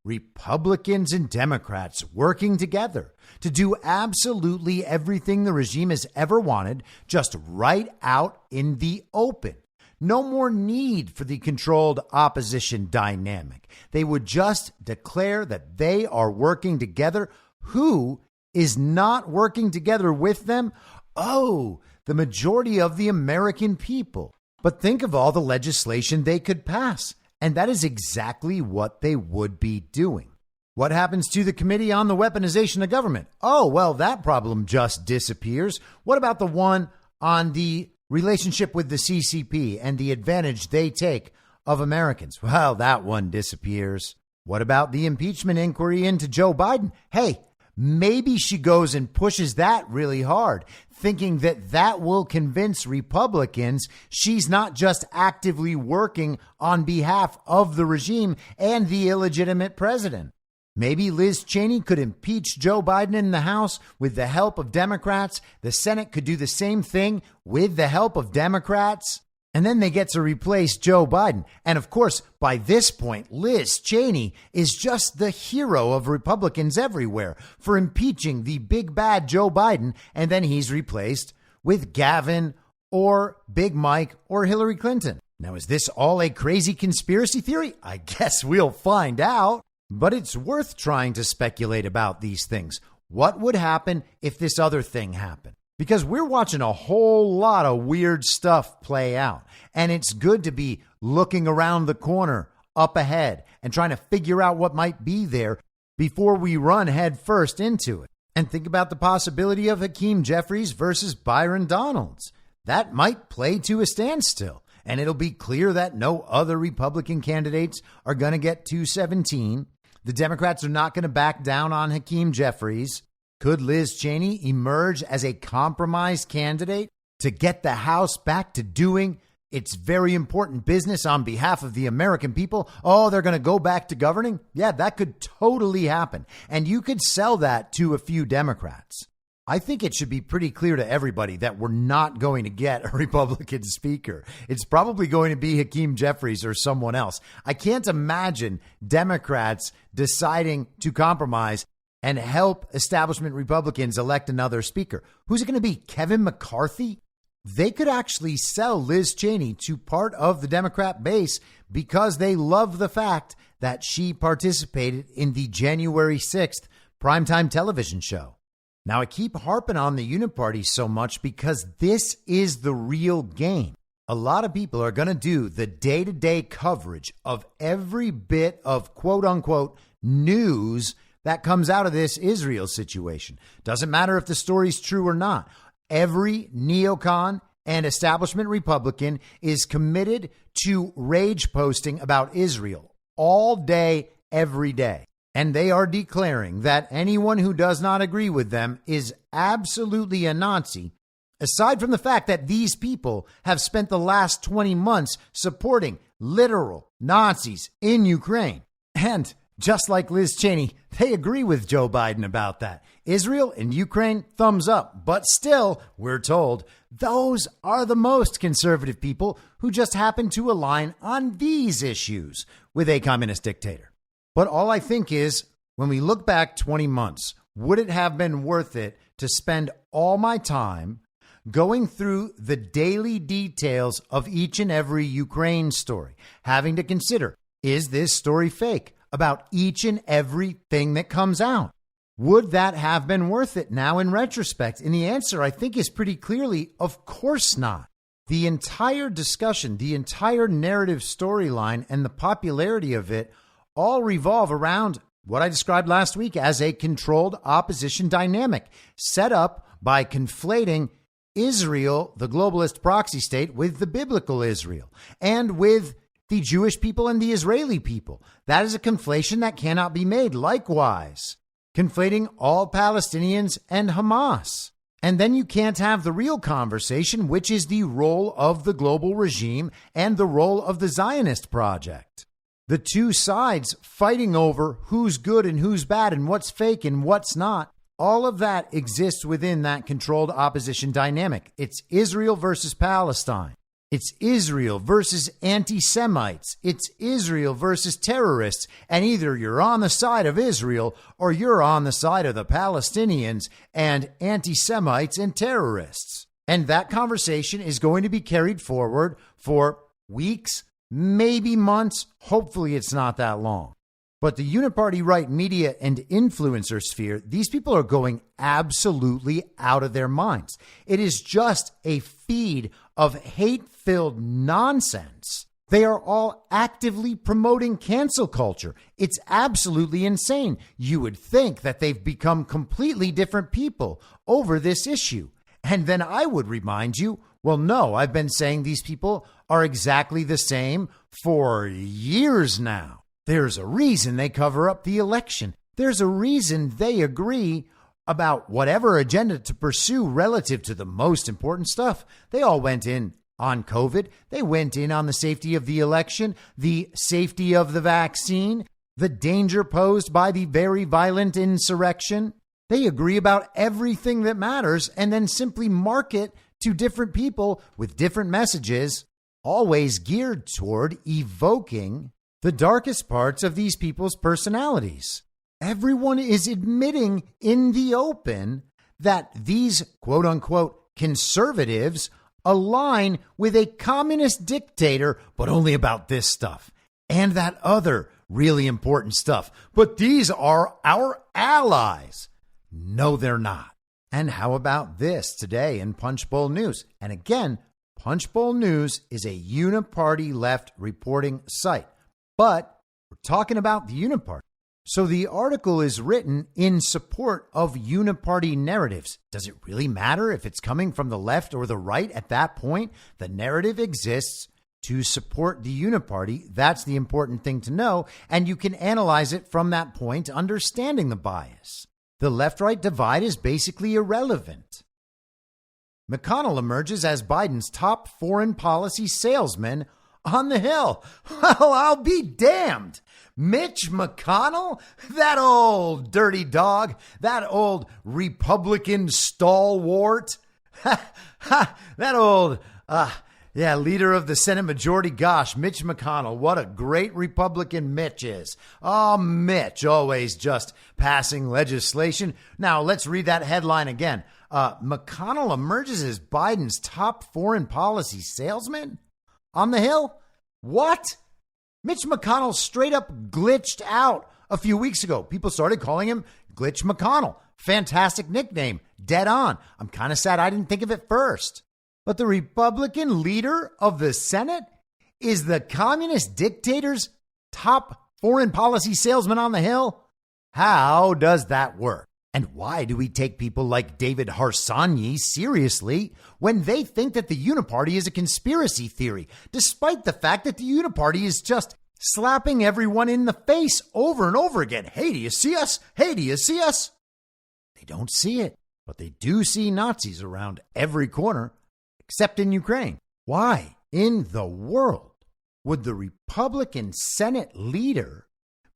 Speaker 5: Republicans and Democrats working together to do absolutely everything the regime has ever wanted, just right out in the open. No more need for the controlled opposition dynamic. They would just declare that they are working together. Who is not working together with them? Oh, the majority of the American people. But think of all the legislation they could pass. And that is exactly what they would be doing. What happens to the Committee on the Weaponization of Government? Oh, well, that problem just disappears. What about the one on the relationship with the CCP and the advantage they take of Americans? Well, that one disappears. What about the impeachment inquiry into Joe Biden? Hey, maybe she goes and pushes that really hard, thinking that that will convince Republicans she's not just actively working on behalf of the regime and the illegitimate president. Maybe Liz Cheney could impeach Joe Biden in the House with the help of Democrats. The Senate could do the same thing with the help of Democrats. And then they get to replace Joe Biden. And of course, by this point, Liz Cheney is just the hero of Republicans everywhere for impeaching the big bad Joe Biden. And then he's replaced with Gavin or Big Mike or Hillary Clinton. Now, is this all a crazy conspiracy theory? I guess we'll find out. But it's worth trying to speculate about these things. What would happen if this other thing happened? Because we're watching a whole lot of weird stuff play out. And it's good to be looking around the corner, up ahead, and trying to figure out what might be there before we run head first into it. And think about the possibility of Hakeem Jeffries versus Byron Donalds. That might play to a standstill. And it'll be clear that no other Republican candidates are going to get 217. The Democrats are not going to back down on Hakeem Jeffries. Could Liz Cheney emerge as a compromise candidate to get the House back to doing its very important business on behalf of the American people? Oh, they're going to go back to governing? Yeah, that could totally happen. And you could sell that to a few Democrats. I think it should be pretty clear to everybody that we're not going to get a Republican speaker. It's probably going to be Hakeem Jeffries or someone else. I can't imagine Democrats deciding to compromise and help establishment Republicans elect another speaker. Who's it going to be? Kevin McCarthy? They could actually sell Liz Cheney to part of the Democrat base because they love the fact that she participated in the January 6th primetime television show. Now, I keep harping on the Uniparty so much because this is the real game. A lot of people are going to do the day-to-day coverage of every bit of quote-unquote news that comes out of this Israel situation. Doesn't matter if the story's true or not. Every neocon and establishment Republican is committed to rage posting about Israel all day, every day. And they are declaring that anyone who does not agree with them is absolutely a Nazi, aside from the fact that these people have spent the last 20 months supporting literal Nazis in Ukraine. And just like Liz Cheney, they agree with Joe Biden about that. Israel and Ukraine, thumbs up. But still, we're told, those are the most conservative people who just happen to align on these issues with a communist dictator. But all I think is, when we look back 20 months, would it have been worth it to spend all my time going through the daily details of each and every Ukraine story, having to consider, is this story fake about each and everything that comes out? Would that have been worth it now in retrospect? And the answer, I think, is pretty clearly, of course not. The entire discussion, the entire narrative storyline, and the popularity of it all revolve around what I described last week as a controlled opposition dynamic set up by conflating Israel, the globalist proxy state, with the biblical Israel and with the Jewish people and the Israeli people. That is a conflation that cannot be made. Likewise, conflating all Palestinians and Hamas. And then you can't have the real conversation, which is the role of the global regime and the role of the Zionist project. The two sides fighting over who's good and who's bad and what's fake and what's not. All of that exists within that controlled opposition dynamic. It's Israel versus Palestine. It's Israel versus anti-Semites. It's Israel versus terrorists. And either you're on the side of Israel or you're on the side of the Palestinians and anti-Semites and terrorists. And that conversation is going to be carried forward for weeks, maybe months. Hopefully it's not that long. But the Uniparty right media and influencer sphere, these people are going absolutely out of their minds. It is just a feed of hate-filled nonsense. They are all actively promoting cancel culture. It's absolutely insane. You would think that they've become completely different people over this issue. And then I would remind you, well, no, I've been saying these people are exactly the same for years now. There's a reason they cover up the election. There's a reason they agree about whatever agenda to pursue relative to the most important stuff. They all went in on COVID. They went in on the safety of the election, the safety of the vaccine, the danger posed by the very violent insurrection. They agree about everything that matters and then simply market to different people with different messages, always geared toward evoking the darkest parts of these people's personalities. Everyone is admitting in the open that these quote unquote conservatives align with a communist dictator, but only about this stuff and that other really important stuff. But these are our allies. No, they're not. And how about this today in Punchbowl News? And again, Punchbowl News is a Uniparty left reporting site. But we're talking about the Uniparty. So the article is written in support of Uniparty narratives. Does it really matter if it's coming from the left or the right at that point? The narrative exists to support the Uniparty. That's the important thing to know. And you can analyze it from that point, understanding the bias. The left-right divide is basically irrelevant. McConnell emerges as Biden's top foreign policy salesman on the Hill. Well, I'll be damned. Mitch McConnell, that old dirty dog, that old Republican stalwart, that old, leader of the Senate majority. Gosh, Mitch McConnell, what a great Republican Mitch is. Oh, Mitch, always just passing legislation. Now, let's read that headline again. McConnell emerges as Biden's top foreign policy salesman on the Hill? What? Mitch McConnell straight up glitched out a few weeks ago. People started calling him Glitch McConnell. Fantastic nickname. Dead on. I'm kind of sad I didn't think of it first. But the Republican leader of the Senate is the communist dictator's top foreign policy salesman on the Hill? How does that work? And why do we take people like David Harsanyi seriously when they think that the Uniparty is a conspiracy theory, despite the fact that the Uniparty is just slapping everyone in the face over and over again? Hey, do you see us? Hey, do you see us? They don't see it, but they do see Nazis around every corner, except in Ukraine. Why in the world would the Republican Senate leader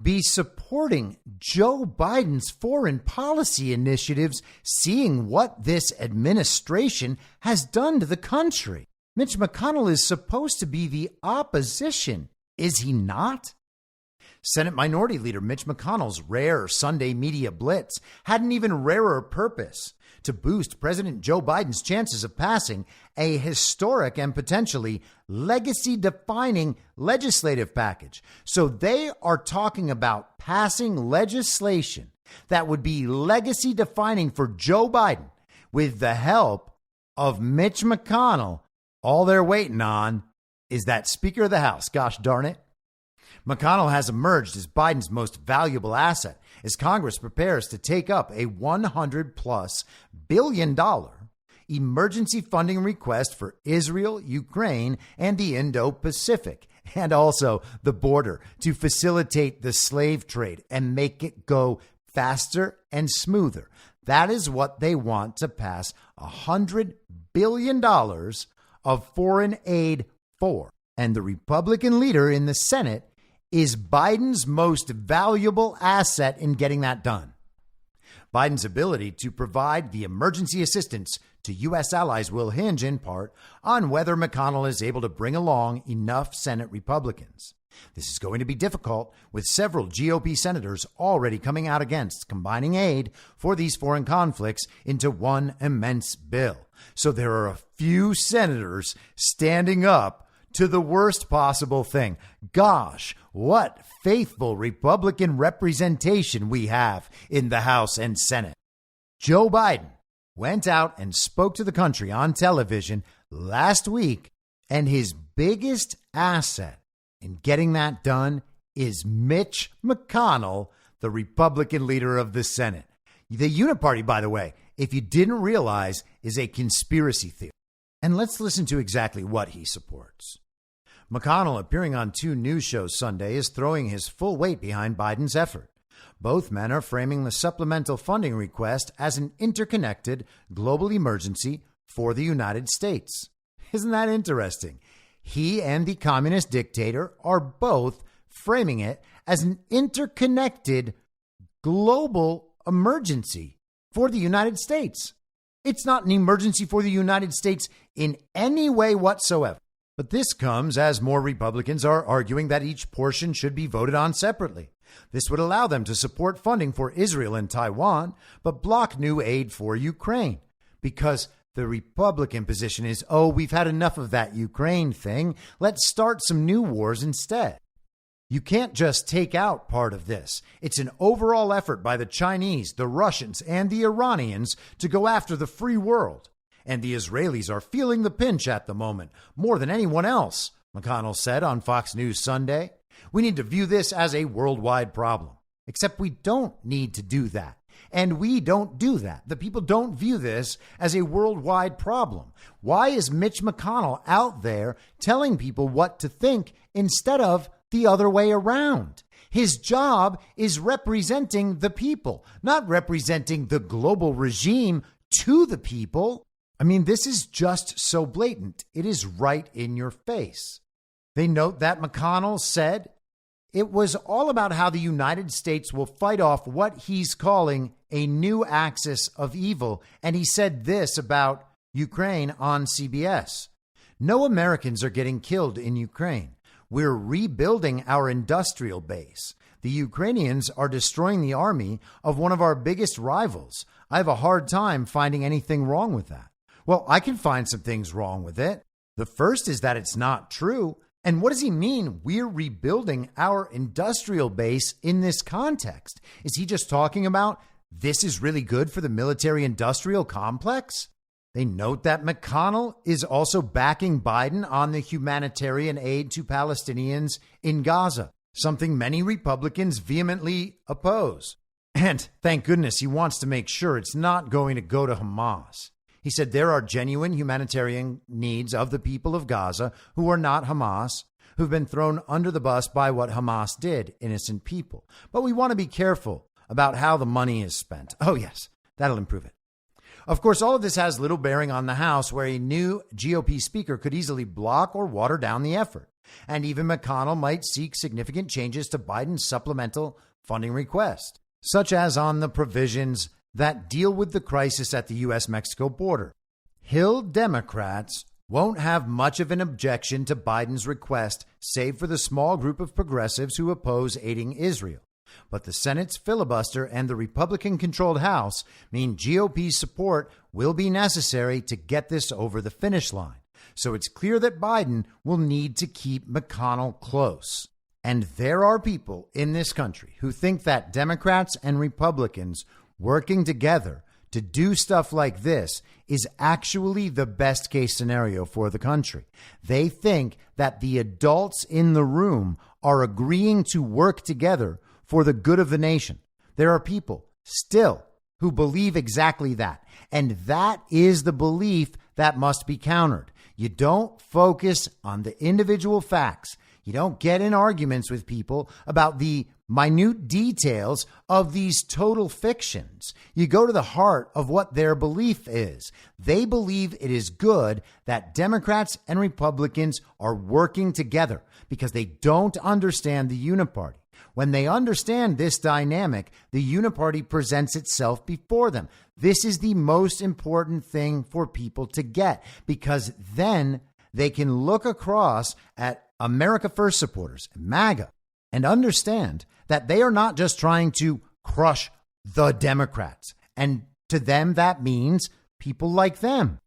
Speaker 5: be supporting Joe Biden's foreign policy initiatives, seeing what this administration has done to the country? Mitch McConnell is supposed to be the opposition, is he not? Senate Minority Leader Mitch McConnell's rare Sunday media blitz had an even rarer purpose: to boost President Joe Biden's chances of passing a historic and potentially legacy-defining legislative package. So they are talking about passing legislation that would be legacy-defining for Joe Biden with the help of Mitch McConnell. All they're waiting on is that Speaker of the House. Gosh darn it. McConnell has emerged as Biden's most valuable asset as Congress prepares to take up a $100+ billion emergency funding request for Israel, Ukraine, and the Indo-Pacific, and also the border to facilitate the slave trade and make it go faster and smoother. That is what they want to pass $100 billion of foreign aid for. And the Republican leader in the Senate is Biden's most valuable asset in getting that done. Biden's ability to provide the emergency assistance to U.S. allies will hinge in part on whether McConnell is able to bring along enough Senate Republicans. This is going to be difficult, with several GOP senators already coming out against combining aid for these foreign conflicts into one immense bill. So there are a few senators standing up to the worst possible thing. Gosh, what faithful Republican representation we have in the House and Senate. Joe Biden went out and spoke to the country on television last week, and his biggest asset in getting that done is Mitch McConnell, the Republican leader of the Senate. The Uniparty, by the way, if you didn't realize, is a conspiracy theory. And let's listen to exactly what he supports. McConnell, appearing on 2 news shows Sunday, is throwing his full weight behind Biden's effort. Both men are framing the supplemental funding request as an interconnected global emergency for the United States. Isn't that interesting? He and the communist dictator are both framing it as an interconnected global emergency for the United States. It's not an emergency for the United States in any way whatsoever. But this comes as more Republicans are arguing that each portion should be voted on separately. This would allow them to support funding for Israel and Taiwan, but block new aid for Ukraine. Because the Republican position is, oh, we've had enough of that Ukraine thing. Let's start some new wars instead. You can't just take out part of this. It's an overall effort by the Chinese, the Russians, and the Iranians to go after the free world. And the Israelis are feeling the pinch at the moment, more than anyone else, McConnell said on Fox News Sunday. We need to view this as a worldwide problem. Except we don't need to do that. And we don't do that. The people don't view this as a worldwide problem. Why is Mitch McConnell out there telling people what to think instead of the other way around? His job is representing the people, not representing the global regime to the people. I mean, this is just so blatant. It is right in your face. They note that McConnell said it was all about how the United States will fight off what he's calling a new axis of evil. And he said this about Ukraine on CBS. No Americans are getting killed in Ukraine. We're rebuilding our industrial base. The Ukrainians are destroying the army of one of our biggest rivals. I have a hard time finding anything wrong with that. Well, I can find some things wrong with it. The first is that it's not true. And what does he mean we're rebuilding our industrial base in this context? Is he just talking about this is really good for the military-industrial complex? They note that McConnell is also backing Biden on the humanitarian aid to Palestinians in Gaza, something many Republicans vehemently oppose. And thank goodness he wants to make sure it's not going to go to Hamas. He said there are genuine humanitarian needs of the people of Gaza who are not Hamas, who've been thrown under the bus by what Hamas did, innocent people. But we want to be careful about how the money is spent. Oh, yes, that'll improve it. Of course, all of this has little bearing on the House, where a new GOP speaker could easily block or water down the effort. And even McConnell might seek significant changes to Biden's supplemental funding request, such as on the provisions that deal with the crisis at the U.S.-Mexico border. Hill Democrats won't have much of an objection to Biden's request, save for the small group of progressives who oppose aiding Israel. But the Senate's filibuster and the Republican-controlled House mean GOP support will be necessary to get this over the finish line. So it's clear that Biden will need to keep McConnell close. And there are people in this country who think that Democrats and Republicans working together to do stuff like this is actually the best case scenario for the country. They think that the adults in the room are agreeing to work together for the good of the nation. There are people still who believe exactly that. And that is the belief that must be countered. You don't focus on the individual facts. You don't get in arguments with people about the minute details of these total fictions. You go to the heart of what their belief is. They believe it is good that Democrats and Republicans are working together because they don't understand the Uniparty. When they understand this dynamic, the Uniparty presents itself before them. This is the most important thing for people to get, because then they can look across at America First supporters, MAGA, and understand that they are not just trying to crush the Democrats. And to them, that means people like them.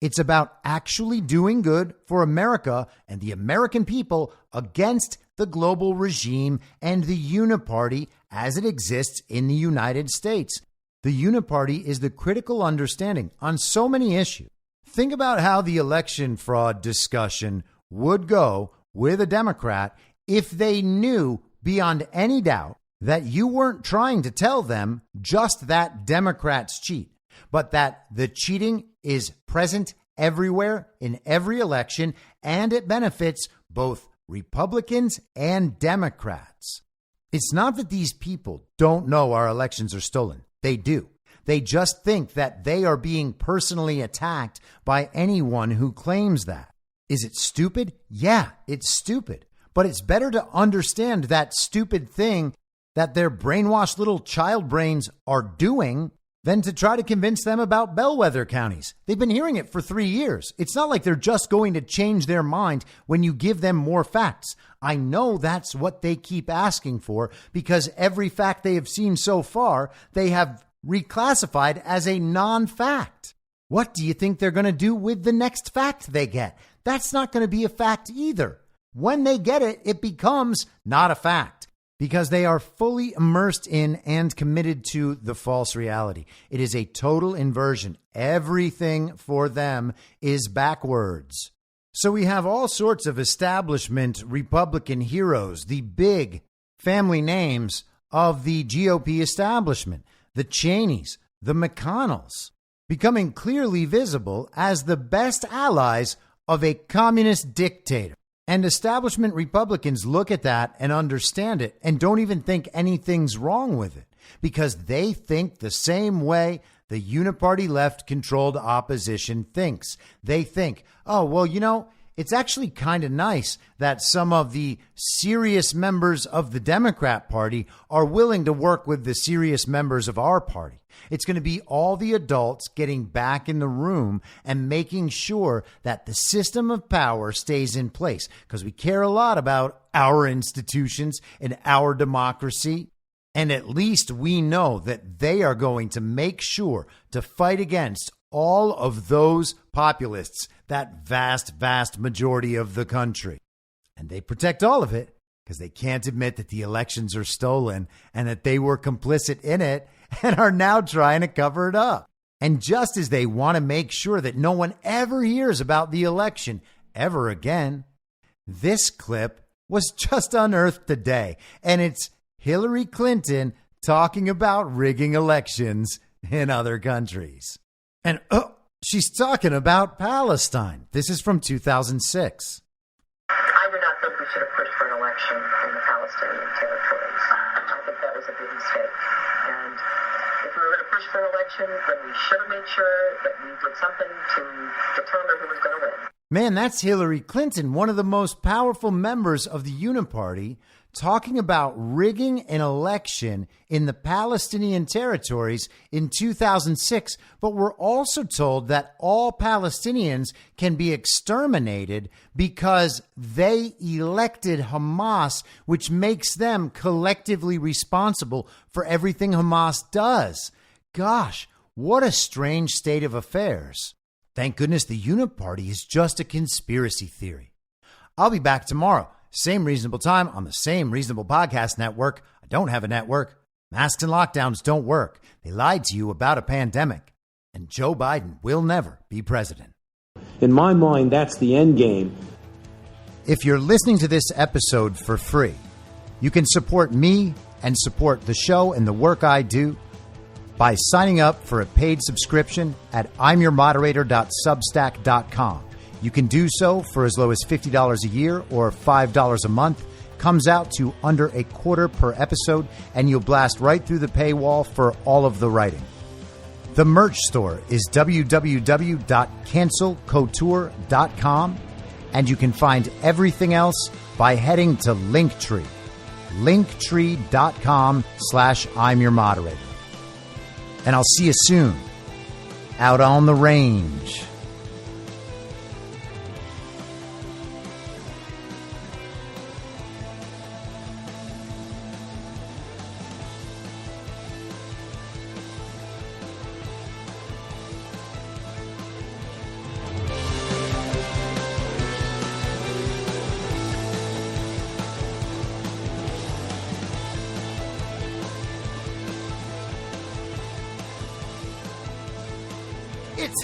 Speaker 5: It's about actually doing good for America and the American people against the global regime and the Uniparty as it exists in the United States. The Uniparty is the critical understanding on so many issues. Think about how the election fraud discussion would go with a Democrat if they knew beyond any doubt that you weren't trying to tell them just that Democrats cheat, but that the cheating is present everywhere in every election, and it benefits both Republicans and Democrats. It's not that these people don't know our elections are stolen. They do. They just think that they are being personally attacked by anyone who claims that. Is it stupid? Yeah, it's stupid. But it's better to understand that stupid thing that their brainwashed little child brains are doing than to try to convince them about bellwether counties. They've been hearing it for 3 years. It's not like they're just going to change their mind when you give them more facts. I know that's what they keep asking for, because every fact they have seen so far, they have reclassified as a non-fact. What do you think they're going to do with the next fact they get? That's not going to be a fact either. When they get it, it becomes not a fact, because they are fully immersed in and committed to the false reality. It is a total inversion. Everything for them is backwards. So we have all sorts of establishment Republican heroes, the big family names of the GOP establishment, the Cheneys, the McConnells, becoming clearly visible as the best allies of a communist dictator. And establishment Republicans look at that and understand it and don't even think anything's wrong with it, because they think the same way the Uniparty left-controlled opposition thinks. They think, oh, well, you know, it's actually kind of nice that some of the serious members of the Democrat Party are willing to work with the serious members of our party. It's going to be all the adults getting back in the room and making sure that the system of power stays in place, because we care a lot about our institutions and our democracy. And at least we know that they are going to make sure to fight against all of those populists, that vast, vast majority of the country. And they protect all of it because they can't admit that the elections are stolen and that they were complicit in it and are now trying to cover it up. And just as they want to make sure that no one ever hears about the election ever again, this clip was just unearthed today. And it's Hillary Clinton talking about rigging elections in other countries. And she's talking about Palestine. This is from 2006.
Speaker 8: I do not think we should have pushed for an election in the Palestinian territories. I think that was a big mistake. And if we were going to push for an election, then we should have made sure that we did something to determine who was going to win.
Speaker 5: Man, that's Hillary Clinton, one of the most powerful members of the Uniparty, talking about rigging an election in the Palestinian territories in 2006. But we're also told that all Palestinians can be exterminated because they elected Hamas, which makes them collectively responsible for everything Hamas does. Gosh, what a strange state of affairs. Thank goodness the Uniparty is just a conspiracy theory. I'll be back tomorrow. Same reasonable time on the same reasonable podcast network. I don't have a network. Masks and lockdowns don't work. They lied to you about a pandemic. And Joe Biden will never be president.
Speaker 2: In my mind, that's the end game.
Speaker 5: If you're listening to this episode for free, you can support me and support the show and the work I do by signing up for a paid subscription at imyourmoderator.substack.com. You can do so for as low as $50 a year or $5 a month. Comes out to under $0.25 per episode, and you'll blast right through the paywall for all of the writing. The merch store is www.cancelcouture.com, and you can find everything else by heading to Linktree. linktree.com/I'm your moderator. And I'll see you soon out on the range. It's